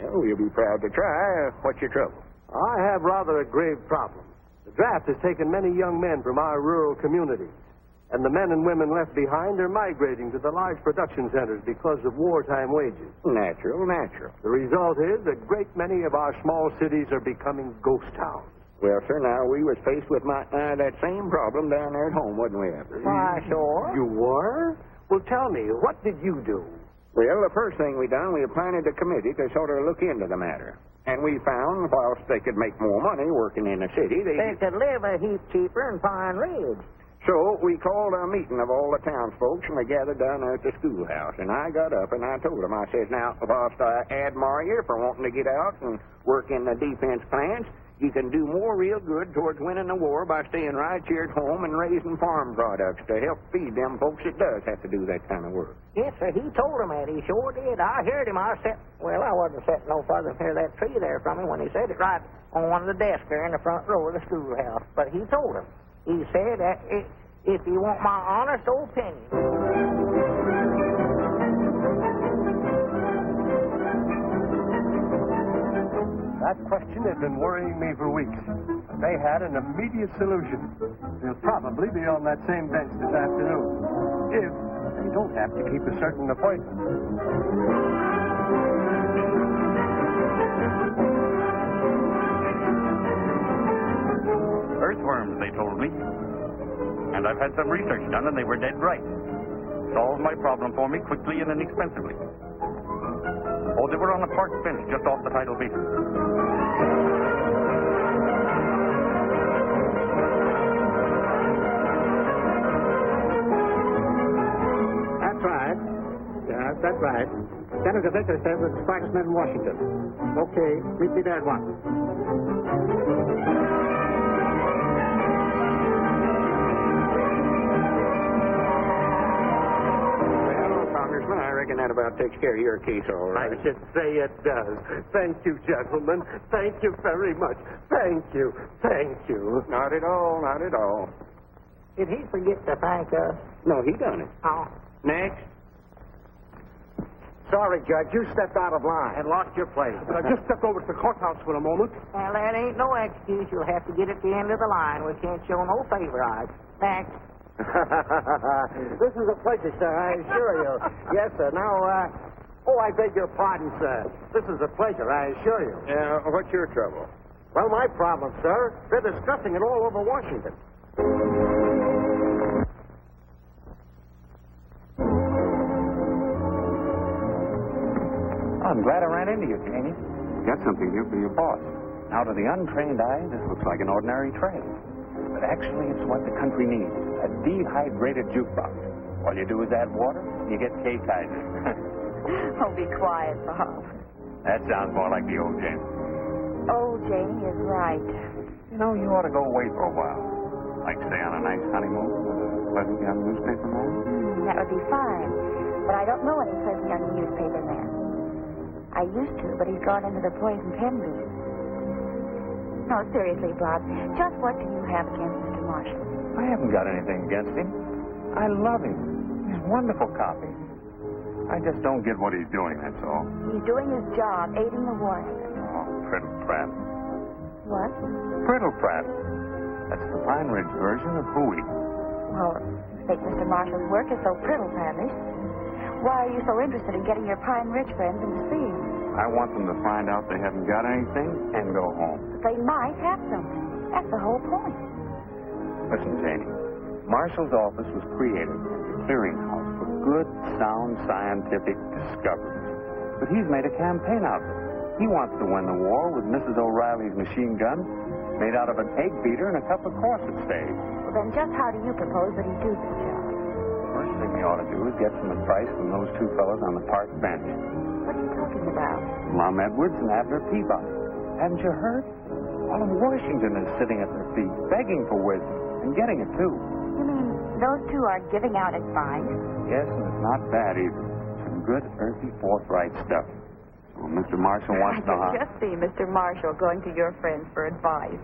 Well, you'll be proud to try. What's your trouble? I have rather a grave problem. The draft has taken many young men from our rural communities, and the men and women left behind are migrating to the large production centers because of wartime wages. Natural. The result is a great many of our small cities are becoming ghost towns. Well, sir, now, we was faced with that same problem down there at home, wasn't we, Abner? Why, sure. You were? Well, tell me, what did you do? Well, the first thing we done, we appointed a committee to sort of look into the matter. And we found, whilst they could make more money working in the city, They could live a heap cheaper in Pine Ridge. So we called a meeting of all the townsfolk, and we gathered down there at the schoolhouse. And I got up and I told them, I says, now, whilst I admire you for wanting to get out and work in the defense plants, you can do more real good towards winning the war by staying right here at home and raising farm products to help feed them folks that does have to do that kind of work. Yes, sir, he told him that. He sure did. I heard him. I wasn't sitting no further near that tree there from him when he said it, right on one of the desks there in the front row of the schoolhouse. But he told him. He said, if you want my honest opinion... That question has been worrying me for weeks. They had an immediate solution. They'll probably be on that same bench this afternoon, if they don't have to keep a certain appointment. Earthworms, they told me. And I've had some research done, and they were dead right. Solved my problem for me quickly and inexpensively. Oh, they were on a park bench just off the tidal basin. That's right. Yes, that's right. Senator Vicker says it's the smartest man in Washington. Okay, meet me there at once. Congressman. I reckon that about takes care of your case all right. I should say it does. Thank you, gentlemen. Thank you very much. Thank you. Thank you. Not at all, not at all. Did he forget to thank us? No, he done it. Oh. Next. Sorry, Judge. You stepped out of line and lost your place. I just stepped over to the courthouse for a moment. Well, that ain't no excuse. You'll have to get at the end of the line. We can't show no favorites. Next. This is a pleasure, sir, I assure you. Yes, sir. Now, I beg your pardon, sir. This is a pleasure, I assure you. What's your trouble? Well, my problem, sir, they're discussing it all over Washington. I'm glad I ran into you, Janie. Got something here for your boss. Now, to the untrained eye, this looks like an ordinary tray. But actually, it's what the country needs. A dehydrated jukebox. All you do is add water, you get K-Kaiser. Oh, be quiet, Bob. That sounds more like the old James. Oh, Janie is right. You know, you ought to go away for a while. Like stay on a nice honeymoon with a pleasant young newspaper man. That would be fine. But I don't know any pleasant young newspaper man. I used to, but he's gone into the poison pen business. No, seriously, Bob, just what do you have against Mr. Marshall? I haven't got anything against him. I love him. He's wonderful copy. I just don't get what he's doing, that's all. He's doing his job, aiding the war. Oh, Priddle Pratt. What? Priddle Pratt. That's the Pine Ridge version of hooey. Well, you think Mr. Marshall's work is so priddle-prattish. Why are you so interested in getting your Pine Ridge friends in to see him? I want them to find out they haven't got anything and go home. But they might have something. That's the whole point. Listen, Janie. Marshall's office was created as a clearinghouse for good, sound scientific discoveries. But he's made a campaign out of it. He wants to win the war with Mrs. O'Reilly's machine gun made out of an egg beater and a couple of corset staves. Well, then just how do you propose that he do this job? First thing he ought to do is get some advice from those two fellows on the park bench. What are you talking about? Lum Edwards and Abner Peabody. Haven't you heard? All of Washington is sitting at their feet, begging for wisdom, and getting it, too. You mean those two are giving out advice? Yes, and it's not bad, either. Some good, earthy, forthright stuff. So Mr. Marshall wants to know how... I can just see Mr. Marshall going to your friends for advice.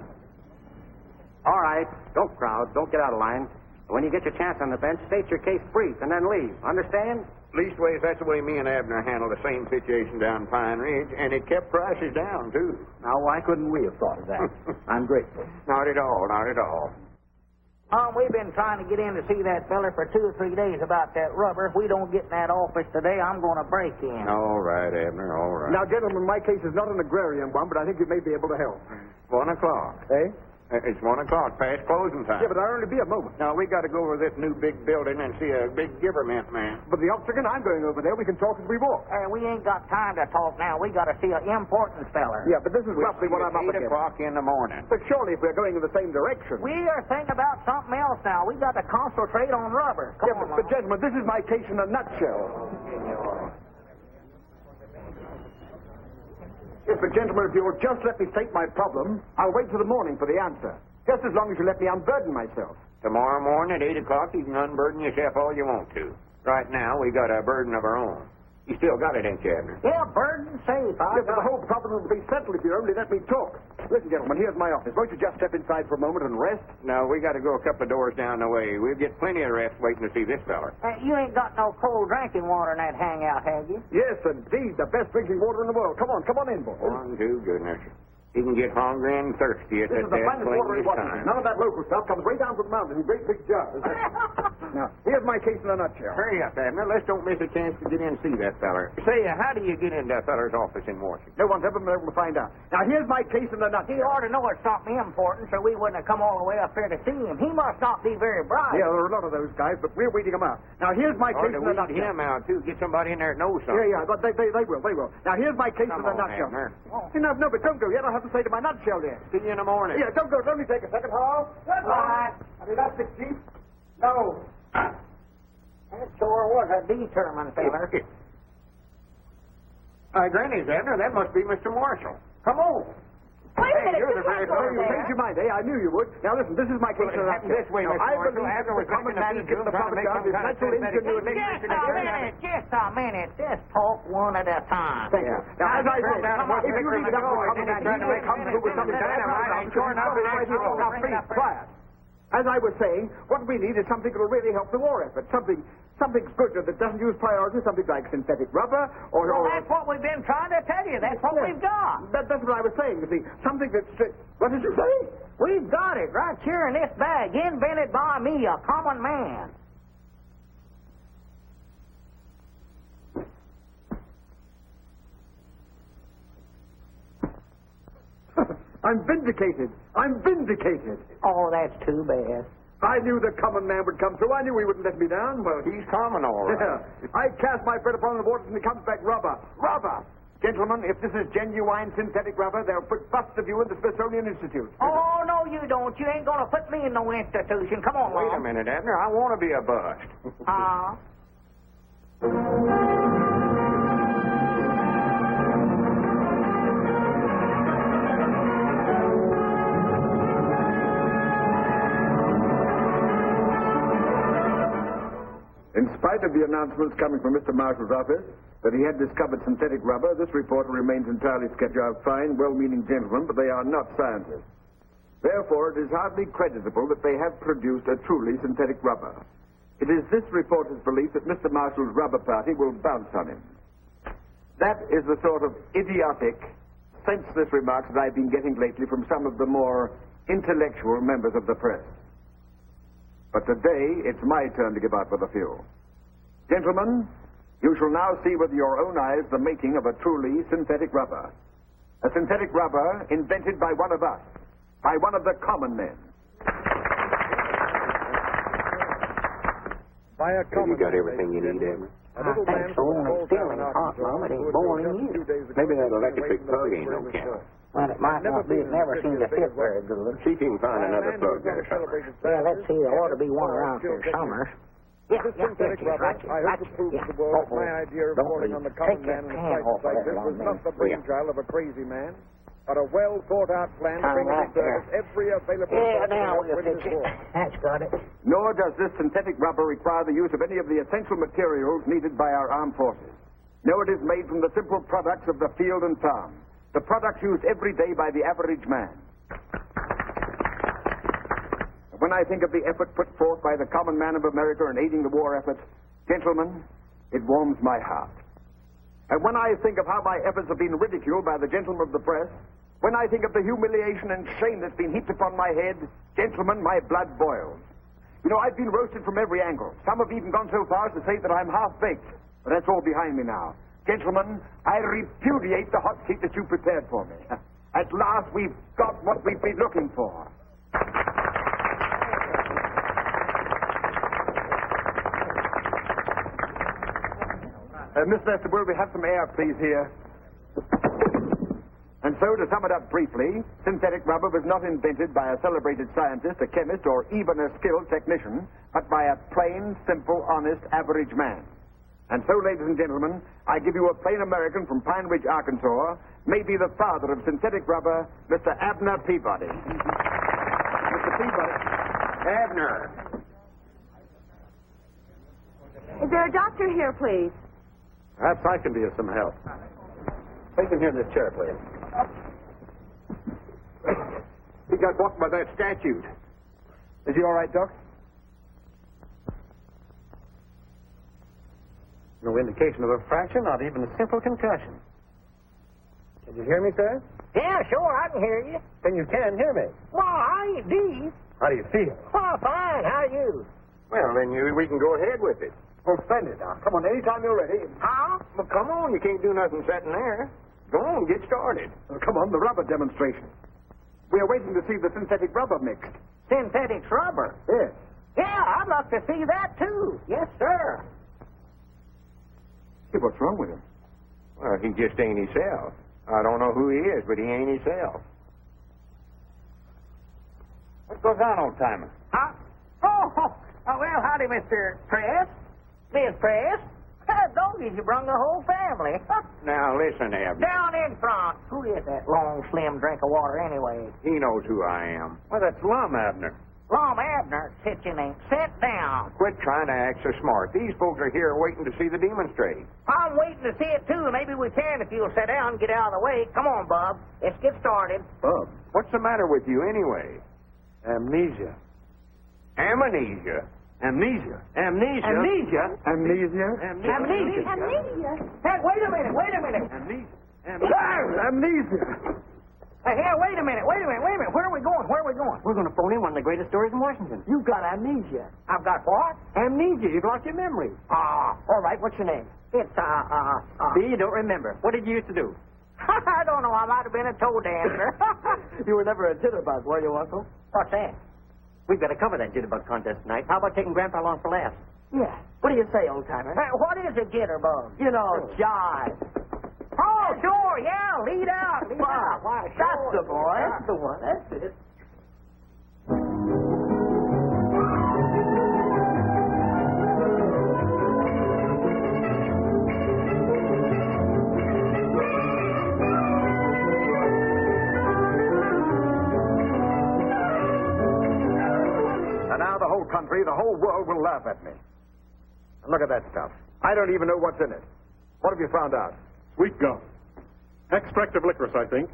All right. Don't crowd. Don't get out of line. When you get your chance on the bench, state your case brief and then leave. Understand? Leastways, that's the way me and Abner handled the same situation down Pine Ridge, and it kept prices down, too. Now, why couldn't we have thought of that? I'm grateful. Not at all, not at all. We've been trying to get in to see that feller for 2 or 3 days about that rubber. If we don't get in that office today, I'm going to break in. All right, Abner, all right. Now, gentlemen, my case is not an agrarian one, but I think you may be able to help. 1 o'clock. Eh? It's 1 o'clock, past closing time. Yeah, but I'll only be a moment. Now, we got to go over this new big building and see a big government man. But the octagon, I'm going over there. We can talk as we walk. We ain't got time to talk now. We got to see an important feller. Yeah, but this is roughly what I'm up 8 against. o'clock in the morning. But surely if we're going in the same direction. We are thinking about something else now. We got to concentrate on rubber. Come on, but gentlemen, this is my case in a nutshell. Yes, but gentlemen, if you'll just let me state my problem, I'll wait till the morning for the answer. Just as long as you let me unburden myself. Tomorrow morning at 8 o'clock, you can unburden yourself all you want to. Right now, we got a burden of our own. You still got it, ain't you, Abner? Yeah, burden safe. Yes, but the whole problem will be settled if you only let me talk. Listen, gentlemen, here's my office. Won't you just step inside for a moment and rest? No, we got to go a couple of doors down the way. We'll get plenty of rest waiting to see this feller. You ain't got no cold drinking water in that hangout, have you? Yes, indeed. The best drinking water in the world. Come on in, boys. 1, 2, goodness. You can get hungry and thirsty at This that is the finest water in Washington. time. None of that local stuff comes way down from the mountain in great big jars. Now, here's my case in a nutshell. Hurry up, Abner. Let's don't miss a chance to get in and see that feller. Say, how do you get into that feller's office in Washington? No one's ever been able to find out. Now, here's my case in a nutshell. He ought to know it's something important, so we wouldn't have come all the way up here to see him. He must not be very bright. Yeah, there are a lot of those guys, but we're weeding them out. Now, here's my case in a nutshell. him out, too. Get somebody in there that knows something. Yeah, but they will. Now, here's my case in a nutshell. Abner. No, but don't go yet. I'll have to say to my nutshell yet. See you in the morning. Yeah, don't go. Let me take a second, Hall. Goodbye. I mean, that's the chief. No. That sure was a determined feller. Granny's Abner. That must be Mr. Marshall. Come on. Wait a minute. You're the You changed your mind, eh? I knew you would. Now listen, this is my case. Well, it happened this way, Mr. I Marshall. believe Abner was the common trying man to is given the trying to proper make ground some his kind of natural synthetic ingenuity. Just a minute. Just talk one at a time. Thank you. Now, as I said, if you leave it up to the common man, trying to make come through with something dynamite, sure enough, now, please, quiet. As I was saying, what we need is something that will really help the war effort. Something good that doesn't use priority, something like synthetic rubber or... Well, that's what we've been trying to tell you. That's what we've got. That's what I was saying, you see. Something that's... What did you say? We've got it right here in this bag, invented by me, a common man. I'm vindicated. I'm vindicated. Oh, that's too bad. I knew the common man would come through. I knew he wouldn't let me down. Well, he's common, all right. Yeah. I cast my bread upon the waters and it comes back rubber. Rubber! Gentlemen, if this is genuine synthetic rubber, they'll put busts of you in the Smithsonian Institute. Oh, no, you don't. You ain't going to put me in no institution. Come on, Wait a minute, Abner. I want to be a bust. In spite of the announcements coming from Mr. Marshall's office that he had discovered synthetic rubber, this reporter remains entirely skeptical. Of fine, well-meaning gentlemen, but they are not scientists. Therefore, it is hardly creditable that they have produced a truly synthetic rubber. It is this reporter's belief that Mr. Marshall's rubber party will bounce on him. That is the sort of idiotic, senseless remarks that I've been getting lately from some of the more intellectual members of the press. But today, it's my turn to give out with a few. Gentlemen, you shall now see with your own eyes the making of a truly synthetic rubber. A synthetic rubber invented by one of us, by one of the common men. By a common You got everything you need, Abner? I think so, and it's still ain't hot, Mom. It ain't boiling either. Maybe that electric plug ain't no count. Well, it might not be. It never seemed to fit very good. See if you can find another plug there somewhere. Yeah, let's see. There ought to be one around here somewhere. Yeah, there it is, right here, right here. Yeah. My idea of pouring on the common man in a crisis like this was not the brainchild of a crazy man, but a well-thought-out plan to bring into service every available... Yeah, now we'll fix it. That's got it. Nor does this synthetic rubber require the use of any of the essential materials needed by our armed forces. No, it is made from the simple products of the field and farm, the products used every day by the average man. When I think of the effort put forth by the common man of America in aiding the war effort, gentlemen, it warms my heart. And when I think of how my efforts have been ridiculed by the gentlemen of the press, when I think of the humiliation and shame that's been heaped upon my head, gentlemen, my blood boils. You know, I've been roasted from every angle. Some have even gone so far as to say that I'm half-baked. But that's all behind me now. Gentlemen, I repudiate the hot seat that you prepared for me. At last, we've got what we've been looking for. Miss Lester, will we have some air, please, here? And so, to sum it up briefly, synthetic rubber was not invented by a celebrated scientist, a chemist, or even a skilled technician, but by a plain, simple, honest, average man. And so, ladies and gentlemen, I give you a plain American from Pine Ridge, Arkansas, maybe the father of synthetic rubber, Mr. Abner Peabody. Mr. Peabody. Abner. Is there a doctor here, please? Perhaps I can be of some help. Take him here in this chair, please. He got walked by that statute. Is he all right, Doc? No indication of a fracture, not even a simple concussion. Can you hear me, sir? Yeah, sure, I can hear you. Then you can hear me. Well, I ain't deep. How do you feel? Oh, fine. How are you? Well, then we can go ahead with it. Oh, splendid. Now, come on, anytime you're ready. Huh? Well, come on. You can't do nothing sitting there. Go on, get started. Come on, the rubber demonstration. We are waiting to see the synthetic rubber mixed. Synthetic rubber? Yes. Yeah, I'd love to see that, too. Yes, sir. Hey, what's wrong with him? Well, he just ain't himself. I don't know who he is, but he ain't himself. What goes on, old timer? Huh? Oh, well, howdy, Mr. Press. Miss Press. Doggies, you brung the whole family. Now, listen, Abner. Down in front. Who is that long, slim drink of water anyway? He knows who I am. Well, that's Lum, Abner. Lum Abner, sit your name. Sit down. Quit trying to act so smart. These folks are here waiting to see the demonstrate. I'm waiting to see it, too. Maybe we can if you'll sit down and get out of the way. Come on, Bub. Let's get started. Bub, what's the matter with you anyway? Amnesia. Amnesia? Amnesia. Amnesia? Amnesia? Amnesia? Amnesia. Hey, wait a minute. Amnesia. Amnesia. Hey, here, wait a minute. Where are we going? We're going to phone in one of the greatest stories in Washington. You've got amnesia. I've got what? Amnesia. You've lost your memory. All right, what's your name? It's, See, you don't remember. What did you used to do? I don't know. I might have been a toe dancer. You were never a jitterbug, were you, Uncle? What's that? We've got to cover that jitterbug contest tonight. How about taking Grandpa along for laughs? Yeah. What do you say, old-timer? Hey, what is a jitterbug? You know, jive. Oh, sure, yeah. Lead out. Why, That's sure. the boy. That's the one. That's it. And now the whole country, the whole world will laugh at me. And look at that stuff. I don't even know what's in it. What have you found out? Sweet gum. Extract of licorice, I think.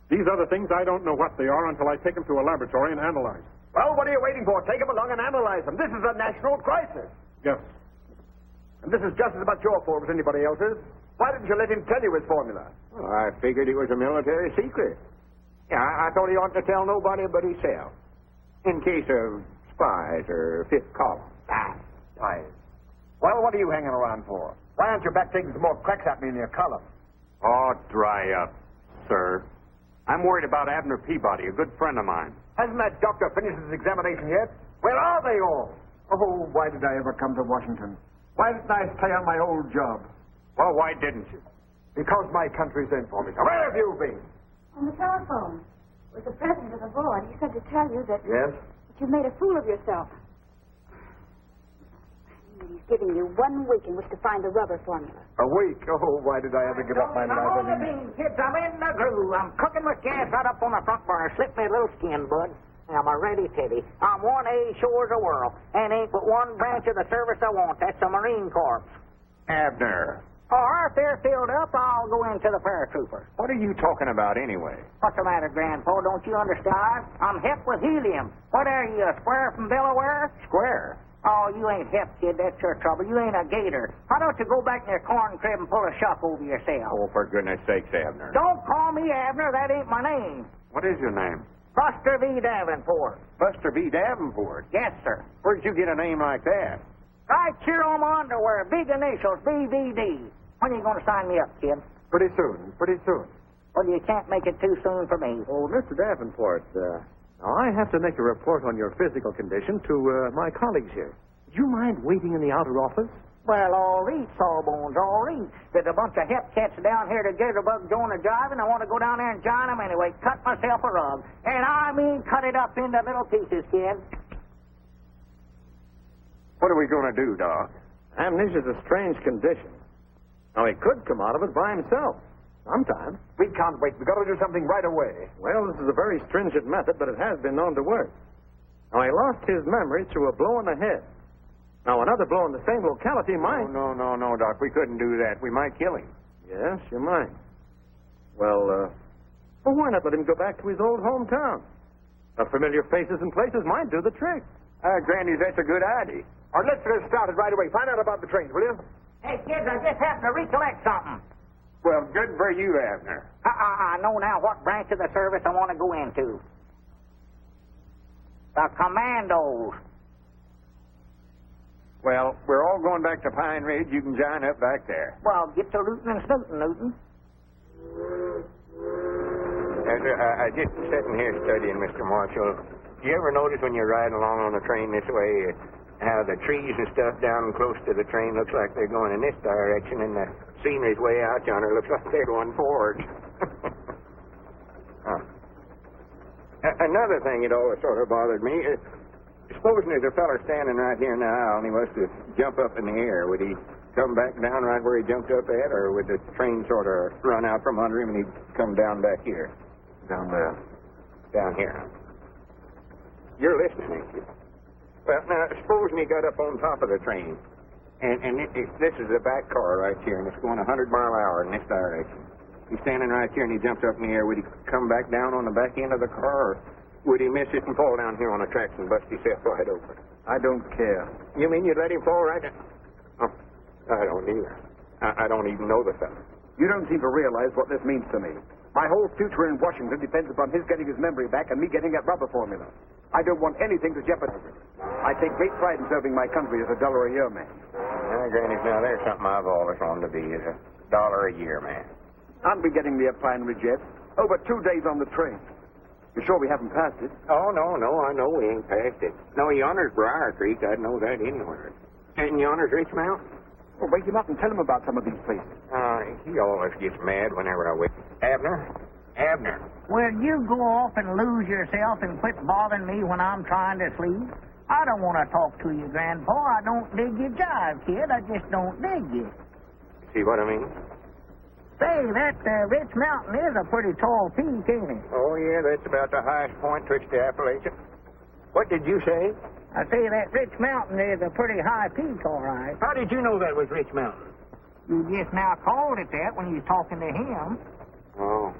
These other things, I don't know what they are until I take them to a laboratory and analyze. Well, what are you waiting for? Take them along and analyze them. This is a national crisis. Yes. And this is just as much your fault as anybody else's. Why didn't you let him tell you his formula? Well, I figured it was a military secret. Yeah, I thought he ought to tell nobody but himself. In case of spies or fifth column. Spies. Well, what are you hanging around for? Why aren't you back taking some more cracks at me in your column? Oh, dry up, sir. I'm worried about Abner Peabody, a good friend of mine. Hasn't that doctor finished his examination yet? Where are they all? Oh, why did I ever come to Washington? Why didn't I stay on my old job? Well, why didn't you? Because my country's in for me. So where have you been? On the telephone with the president of the board. He said to tell you that, Yes? that you've made a fool of yourself. And he's giving you 1 week in which to find the rubber formula. A week? Oh, why did I ever give up my I'm on the life? bean, kids. I'm in the groove. I'm cooking with gas right up on the front burner. Slip me a little skin, bud. I'm a ready teddy. I'm 1A sure as the world. And ain't but one branch of the service I want. That's the Marine Corps. Abner, All right, if they're filled up, I'll go into the paratroopers. what are you talking about anyway? What's the matter, Grandpa? Don't you understand? I'm hep with helium. What are you, a square from Delaware? Square. Oh, you ain't hep, kid. That's your trouble. You ain't a gator. Why don't you go back in your corn crib and pull a shuck over yourself? Oh, for goodness sakes, Abner. Don't call me Abner. That ain't my name. What is your name? Buster V. Davenport. Buster B. Davenport. Yes, sir. Where'd you get a name like that? Right here on my underwear. Big initials, BVD. When are you going to sign me up, kid? Pretty soon. Pretty soon. Well, you can't make it too soon for me. Oh, Mr. Davenport, now I have to make a report on your physical condition to my colleagues here. Would you mind waiting in the outer office? Well, all right, Sawbones, all right. There's a bunch of hep cats down here to jitterbug join the jive, and I want to go down there and join them anyway. Cut myself a rug. And I mean cut it up into little pieces, kid. What are we going to do, Doc? Amnesia's a strange condition. Now, he could come out of it by himself. Sometime. We can't wait. We've got to do something right away. Well, this is a very stringent method, but it has been known to work. Now, he lost his memory through a blow on the head. Now, another blow in the same locality might... No, Doc. We couldn't do that. We might kill him. Yes, you might. Well, why not let him go back to his old hometown? Familiar faces and places might do the trick. Granny, that's a good idea. All right, let's get started right away. Find out about the trains, will you? Hey, kids, I just happened to recollect something. Well, good for you, Abner. I know now what branch of the service I want to go into. The Commandos. Well, we're all going back to Pine Ridge. You can join up back there. Well, get to rootin' and snootin', Newton. I just sitting here studying, Mr. Marshall. You ever notice when you're riding along on the train this way how the trees and stuff down close to the train looks like they're going in this direction, and the scenery's way out yonder looks like they're going forward? Another thing that always sort of bothered me is, supposing there's a feller standing right here now and he was to jump up in the air, would he come back down right where he jumped up at, or would the train sort of run out from under him and he'd come down back here? Down there. Down here. You're listening, ain't you? Well, now, supposing he got up on top of the train, and this is the back car right here, and it's going 100 mile an hour in this direction. He's standing right here, and he jumps up in the air. Would he come back down on the back end of the car, or would he miss it and fall down here on the tracks and bust himself wide open? I don't care. You mean you'd let him fall right down? Oh, I don't either. I don't even know the fellow. You don't seem to realize what this means to me. My whole future in Washington depends upon his getting his memory back and me getting that rubber formula. I don't want anything to jeopardize it. I take great pride in serving my country as $1 a year man. Granny, now there's something I've always wanted to be, is $1 a year man. Aren't we getting the refinery yet? Over 2 days on the train. You're sure we haven't passed it? Oh, no, I know we ain't passed it. No, yonder's Briar Creek. I'd know that anywhere. And yonder's Rich Mountain. Well, wake him up and tell him about some of these places. He always gets mad whenever I wake. Abner. Will you go off and lose yourself and quit bothering me when I'm trying to sleep? I don't want to talk to you, Grandpa. I don't dig your jive, kid. I just don't dig you. See what I mean? Say, that Rich Mountain is a pretty tall peak, ain't it? Oh, yeah, that's about the highest point twixt the Appalachian. What did you say? I say that Rich Mountain is a pretty high peak, all right. How did you know that was Rich Mountain? You just now called it that when you was talking to him. Oh.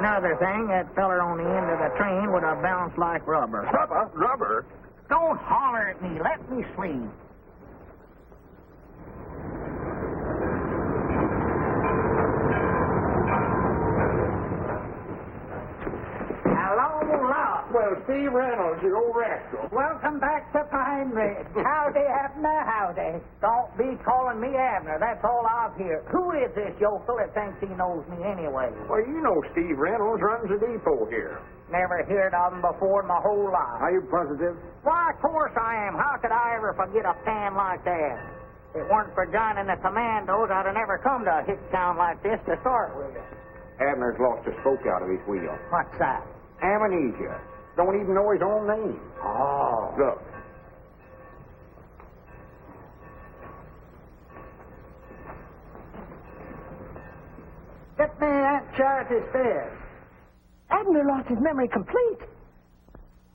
Another thing, that feller on the end of the train would have bounced like rubber. Rubber? Don't holler at me. Let me sleep. Hello, Lot. Well, Steve Reynolds, you old rascal. Welcome back to Pine Ridge. Howdy, Abner, howdy. Don't be calling me Abner. That's all I've heard. Who is this yokel that thinks he knows me anyway? Well, you know Steve Reynolds runs the depot here. Never heard of him before in my whole life. Are you positive? Why, of course I am. How could I ever forget a pan like that? If it weren't for joining the commandos, I'd have never come to a hick town like this to start with. Abner's lost a spoke out of his wheel. What's that? Amnesia. Don't even know his own name. Oh. Look. Get me Aunt Charity's stairs. Abner lost his memory complete.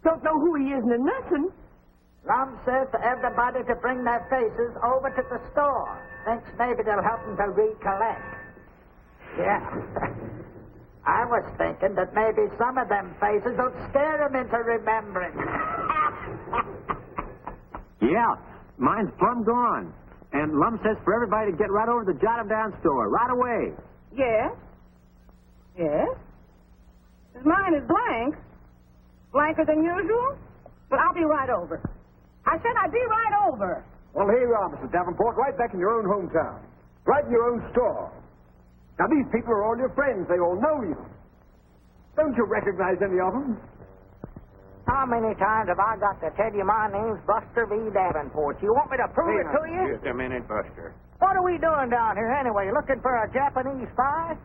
Don't know who he is nor nothing. Lum says to everybody to bring their faces over to the store. Thinks maybe they'll help them to recollect. Yeah. I was thinking that maybe some of them faces would scare them into remembering. Yeah, mine's plumb gone. And Lum says for everybody to get right over to the Jot 'em Down store right away. Yes? Yes? Mine is blank. Blanker than usual? But I'll be right over. I said I'd be right over. Well, here you are, Mr. Davenport, right back in your own hometown. Right in your own store. Now, these people are all your friends. They all know you. Don't you recognize any of them? How many times have I got to tell you my name's Buster V. Davenport? You want me to prove it to you? Just a minute, Buster. What are we doing down here anyway? Looking for a Japanese spy?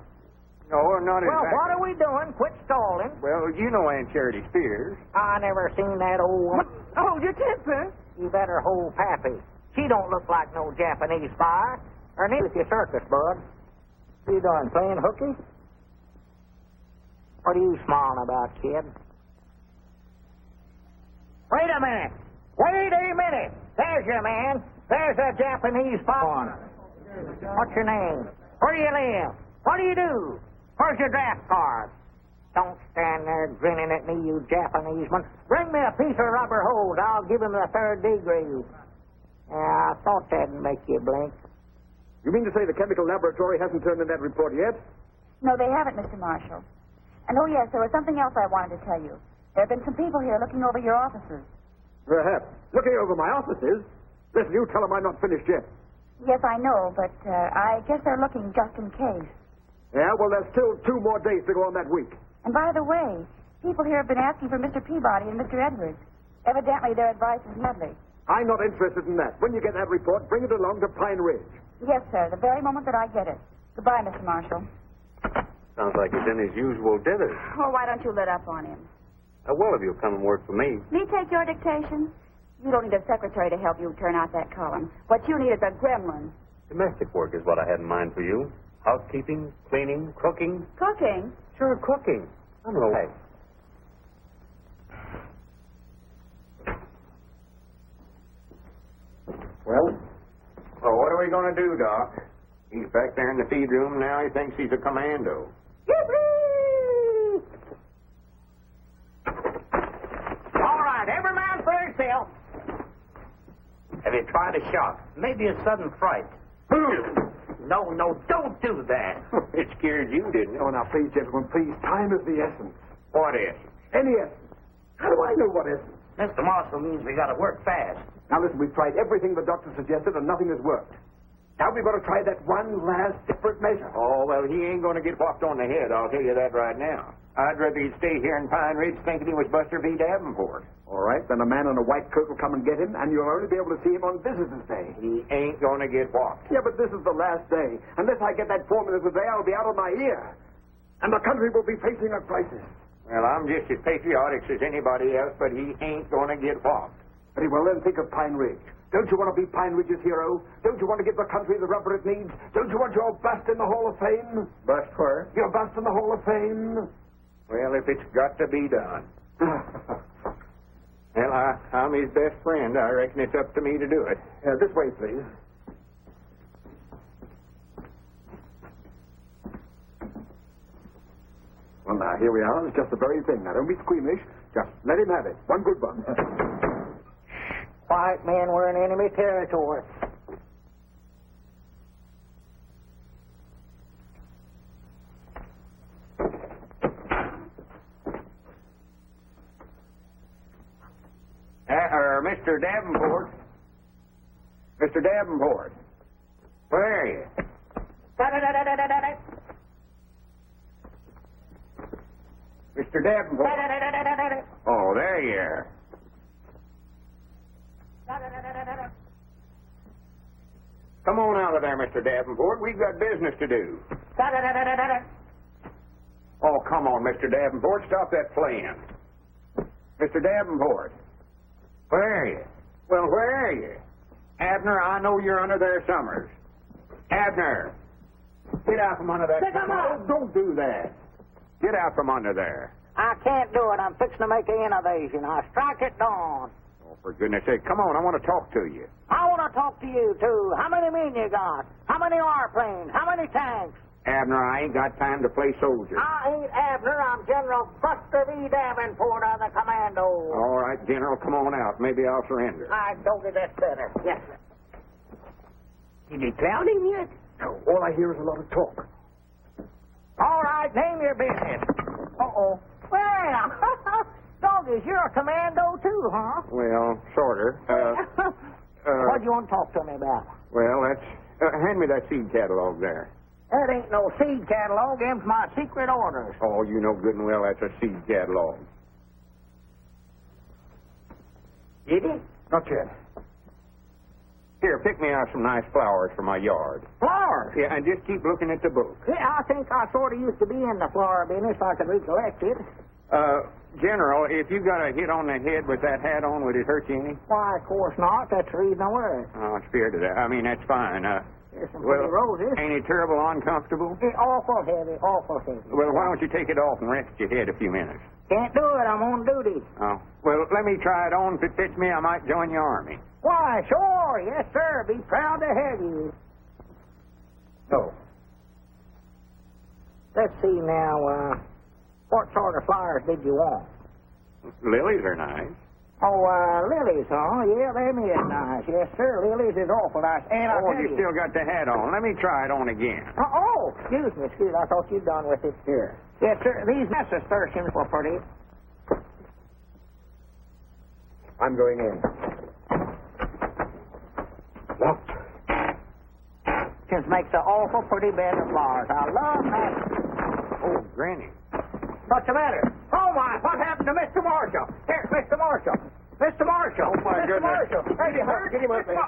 No, not Well, exactly. what are we doing? Quit stalling. Well, you know Aunt Charity Spears. I never seen that old woman. Hold your temper. You better hold Pappy. She don't look like no Japanese spy. Her name is your circus, bud. You doing, playing hooky? What are you smiling about, kid? Wait a minute. Wait a minute. There's your man. There's a Japanese spy. What's your name? Where do you live? What do you do? Where's your draft card? Don't stand there grinning at me, you Japanese man. Bring me a piece of rubber hose. I'll give him the 3rd degree. Yeah, I thought that'd make you blink. You mean to say the chemical laboratory hasn't turned in that report yet? No, they haven't, Mr. Marshall. And oh, yes, there was something else I wanted to tell you. There have been some people here looking over your offices. Perhaps. Looking over my offices? Listen, you tell them I'm not finished yet. Yes, I know, but I guess they're looking just in case. Yeah, well, there's still 2 more days to go on that week. And by the way, people here have been asking for Mr. Peabody and Mr. Edwards. Evidently, their advice is lovely. I'm not interested in that. When you get that report, bring it along to Pine Ridge. Yes, sir, the very moment that I get it. Goodbye, Mr. Marshall. Sounds like he's in his usual dithers. Well, why don't you let up on him? Well, if you'll come and work for me. Me take your dictation? You don't need a secretary to help you turn out that column. What you need is a gremlin. Domestic work is what I had in mind for you. Housekeeping, cleaning, cooking. Cooking? Sure, cooking. I'm no way. Well, what are we going to do, Doc? He's back there in the feed room now. He thinks he's a commando. All right, every man for himself. Have you tried a shock? Maybe a sudden fright. No, don't do that. It scared you, didn't it? Oh, now, please, gentlemen, please. Time is the essence. What is? Any essence. How do I know what essence? Mr. Marshall means we got to work fast. Now, listen, we've tried everything the doctor suggested, and nothing has worked. Now we've got to try that one last different measure. Oh, well, he ain't going to get whopped on the head, I'll tell you that right now. I'd rather he'd stay here in Pine Ridge thinking he was Buster V. Davenport. All right, then a man in a white coat will come and get him, and you'll only be able to see him on Visitor's Day. He ain't going to get whopped. Yeah, but this is the last day. Unless I get that formula today, I'll be out of my ear. And the country will be facing a crisis. Well, I'm just as patriotic as anybody else, but he ain't going to get whopped. Very well, then think of Pine Ridge. Don't you want to be Pine Ridge's hero? Don't you want to give the country the rubber it needs? Don't you want your bust in the Hall of Fame? Bust where? Your bust in the Hall of Fame? Well, if it's got to be done. Well, I'm his best friend. I reckon it's up to me to do it. This way, please. Well, now, here we are. It's just the very thing. Now, don't be squeamish. Just let him have it. One good one. White men were in enemy territory. Mr. Davenport. Mr. Davenport. Where are you? Mr. Davenport. Oh, there you are. Come on out of there, Mr. Davenport. We've got business to do. Oh, come on, Mr. Davenport. Stop that playing. Mr. Davenport. Where are you? Well, where are you? Abner, I know you're under there somewhere. Abner. Get out from under that. Oh, don't do that. Get out from under there. I can't do it. I'm fixing to make an innovation. I strike at dawn. Oh, for goodness sake. Come on, I want to talk to you. I want to talk to you, too. How many men you got? How many airplanes? How many tanks? Abner, I ain't got time to play soldier. I ain't Abner. I'm General Buster V. Davenport of the Commando. All right, General, come on out. Maybe I'll surrender. I don't get that better. Yes, sir. Did you clown him yet? No, all I hear is a lot of talk. All right, name your business. Uh-oh. Well, Doggies, you're a commando, too, huh? Well, sorter. What do you want to talk to me about? Well, that's... hand me that seed catalog there. That ain't no seed catalog. Them's my secret orders. Oh, you know good and well that's a seed catalog. Did he? Not yet. Here, pick me out some nice flowers for my yard. Flowers? Yeah, and just keep looking at the book. Yeah, I think I sort of used to be in the flower business if I could recollect it. General, if you got a hit on the head with that hat on, would it hurt you any? Why, of course not. That's the reason I wear it. Oh, it's fair to that. I mean, that's fine. There's some Well, pretty roses. ain't it terrible uncomfortable? Awful heavy, awful heavy. Well, why don't you take it off and rest your head a few minutes? Can't do it. I'm on duty. Oh. Well, let me try it on. If it fits me, I might join your army. Why, sure. Yes, sir. Be proud to have you. No. Let's see now, what sort of flowers did you want? Lilies are nice. Oh, lilies, huh? Yeah, them is nice. Yes, sir. Lilies is awful nice. And I tell you still got the hat on. Let me try it on again. Excuse me. I thought you'd done with it. Here. Yes, sir. These nasturtiums were pretty. I'm going in. What? Just makes an awful pretty bed of flowers. I love that. Oh, Granny. What's the matter? Oh, my. What happened to Mr. Marshall? Here, Mr. Marshall. Mr. Marshall. Oh, my Mr. goodness. Marshall. Have you hurt? Get him up there.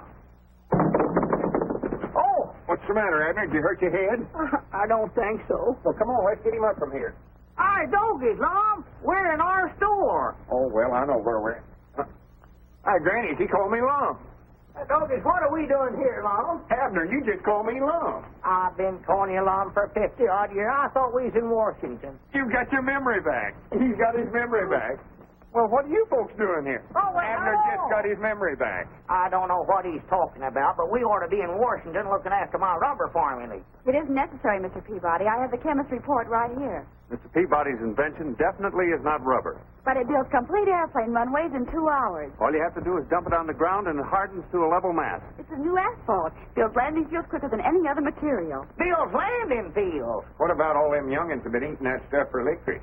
Oh. What's the matter, Abner? Did you hurt your head? I don't think so. Well, come on. Let's get him up from here. Hi, Doggies, Lom. We're in our store. Oh, well, I know where we're at. Hi, Granny, she called me Lum. Dogus, what are we doing here, Lum? Abner, you just called me Lum. I've been calling you Lum for 50-odd years. I thought we was in Washington. You've got your memory back. He's got his memory back. Well, what are you folks doing here? Oh, well, Abner just got his memory back. I don't know what he's talking about, but we ought to be in Washington looking after my rubber farming lease. It isn't necessary, Mr. Peabody. I have the chemist's report right here. Mr. Peabody's invention definitely is not rubber. But it builds complete airplane runways in 2 hours. All you have to do is dump it on the ground and it hardens to a level mass. It's a new asphalt. Builds landing fields quicker than any other material. Builds landing fields. What about all them youngins who've been eating that stuff for electric?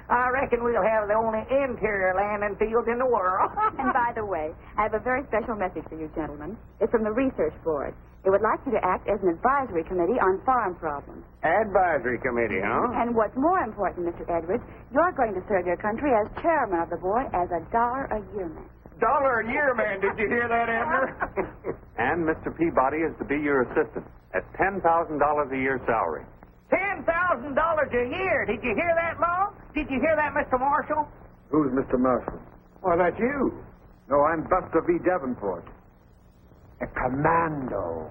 I reckon we'll have the only interior landing fields in the world. And by the way, I have a very special message for you gentlemen. It's from the Research Board. It would like you to act as an advisory committee on farm problems. Advisory committee, huh? And what's more important, Mr. Edwards, you're going to serve your country as chairman of the board as a $1-a-year man. $1 a year, man. Did you hear that, Abner? And Mr. Peabody is to be your assistant at $10,000 a year salary. $10,000 a year. Did you hear that, Lum? Did you hear that, Mr. Marshall? Who's Mr. Marshall? Well, that's you. No, I'm Buster V. Davenport. A commando.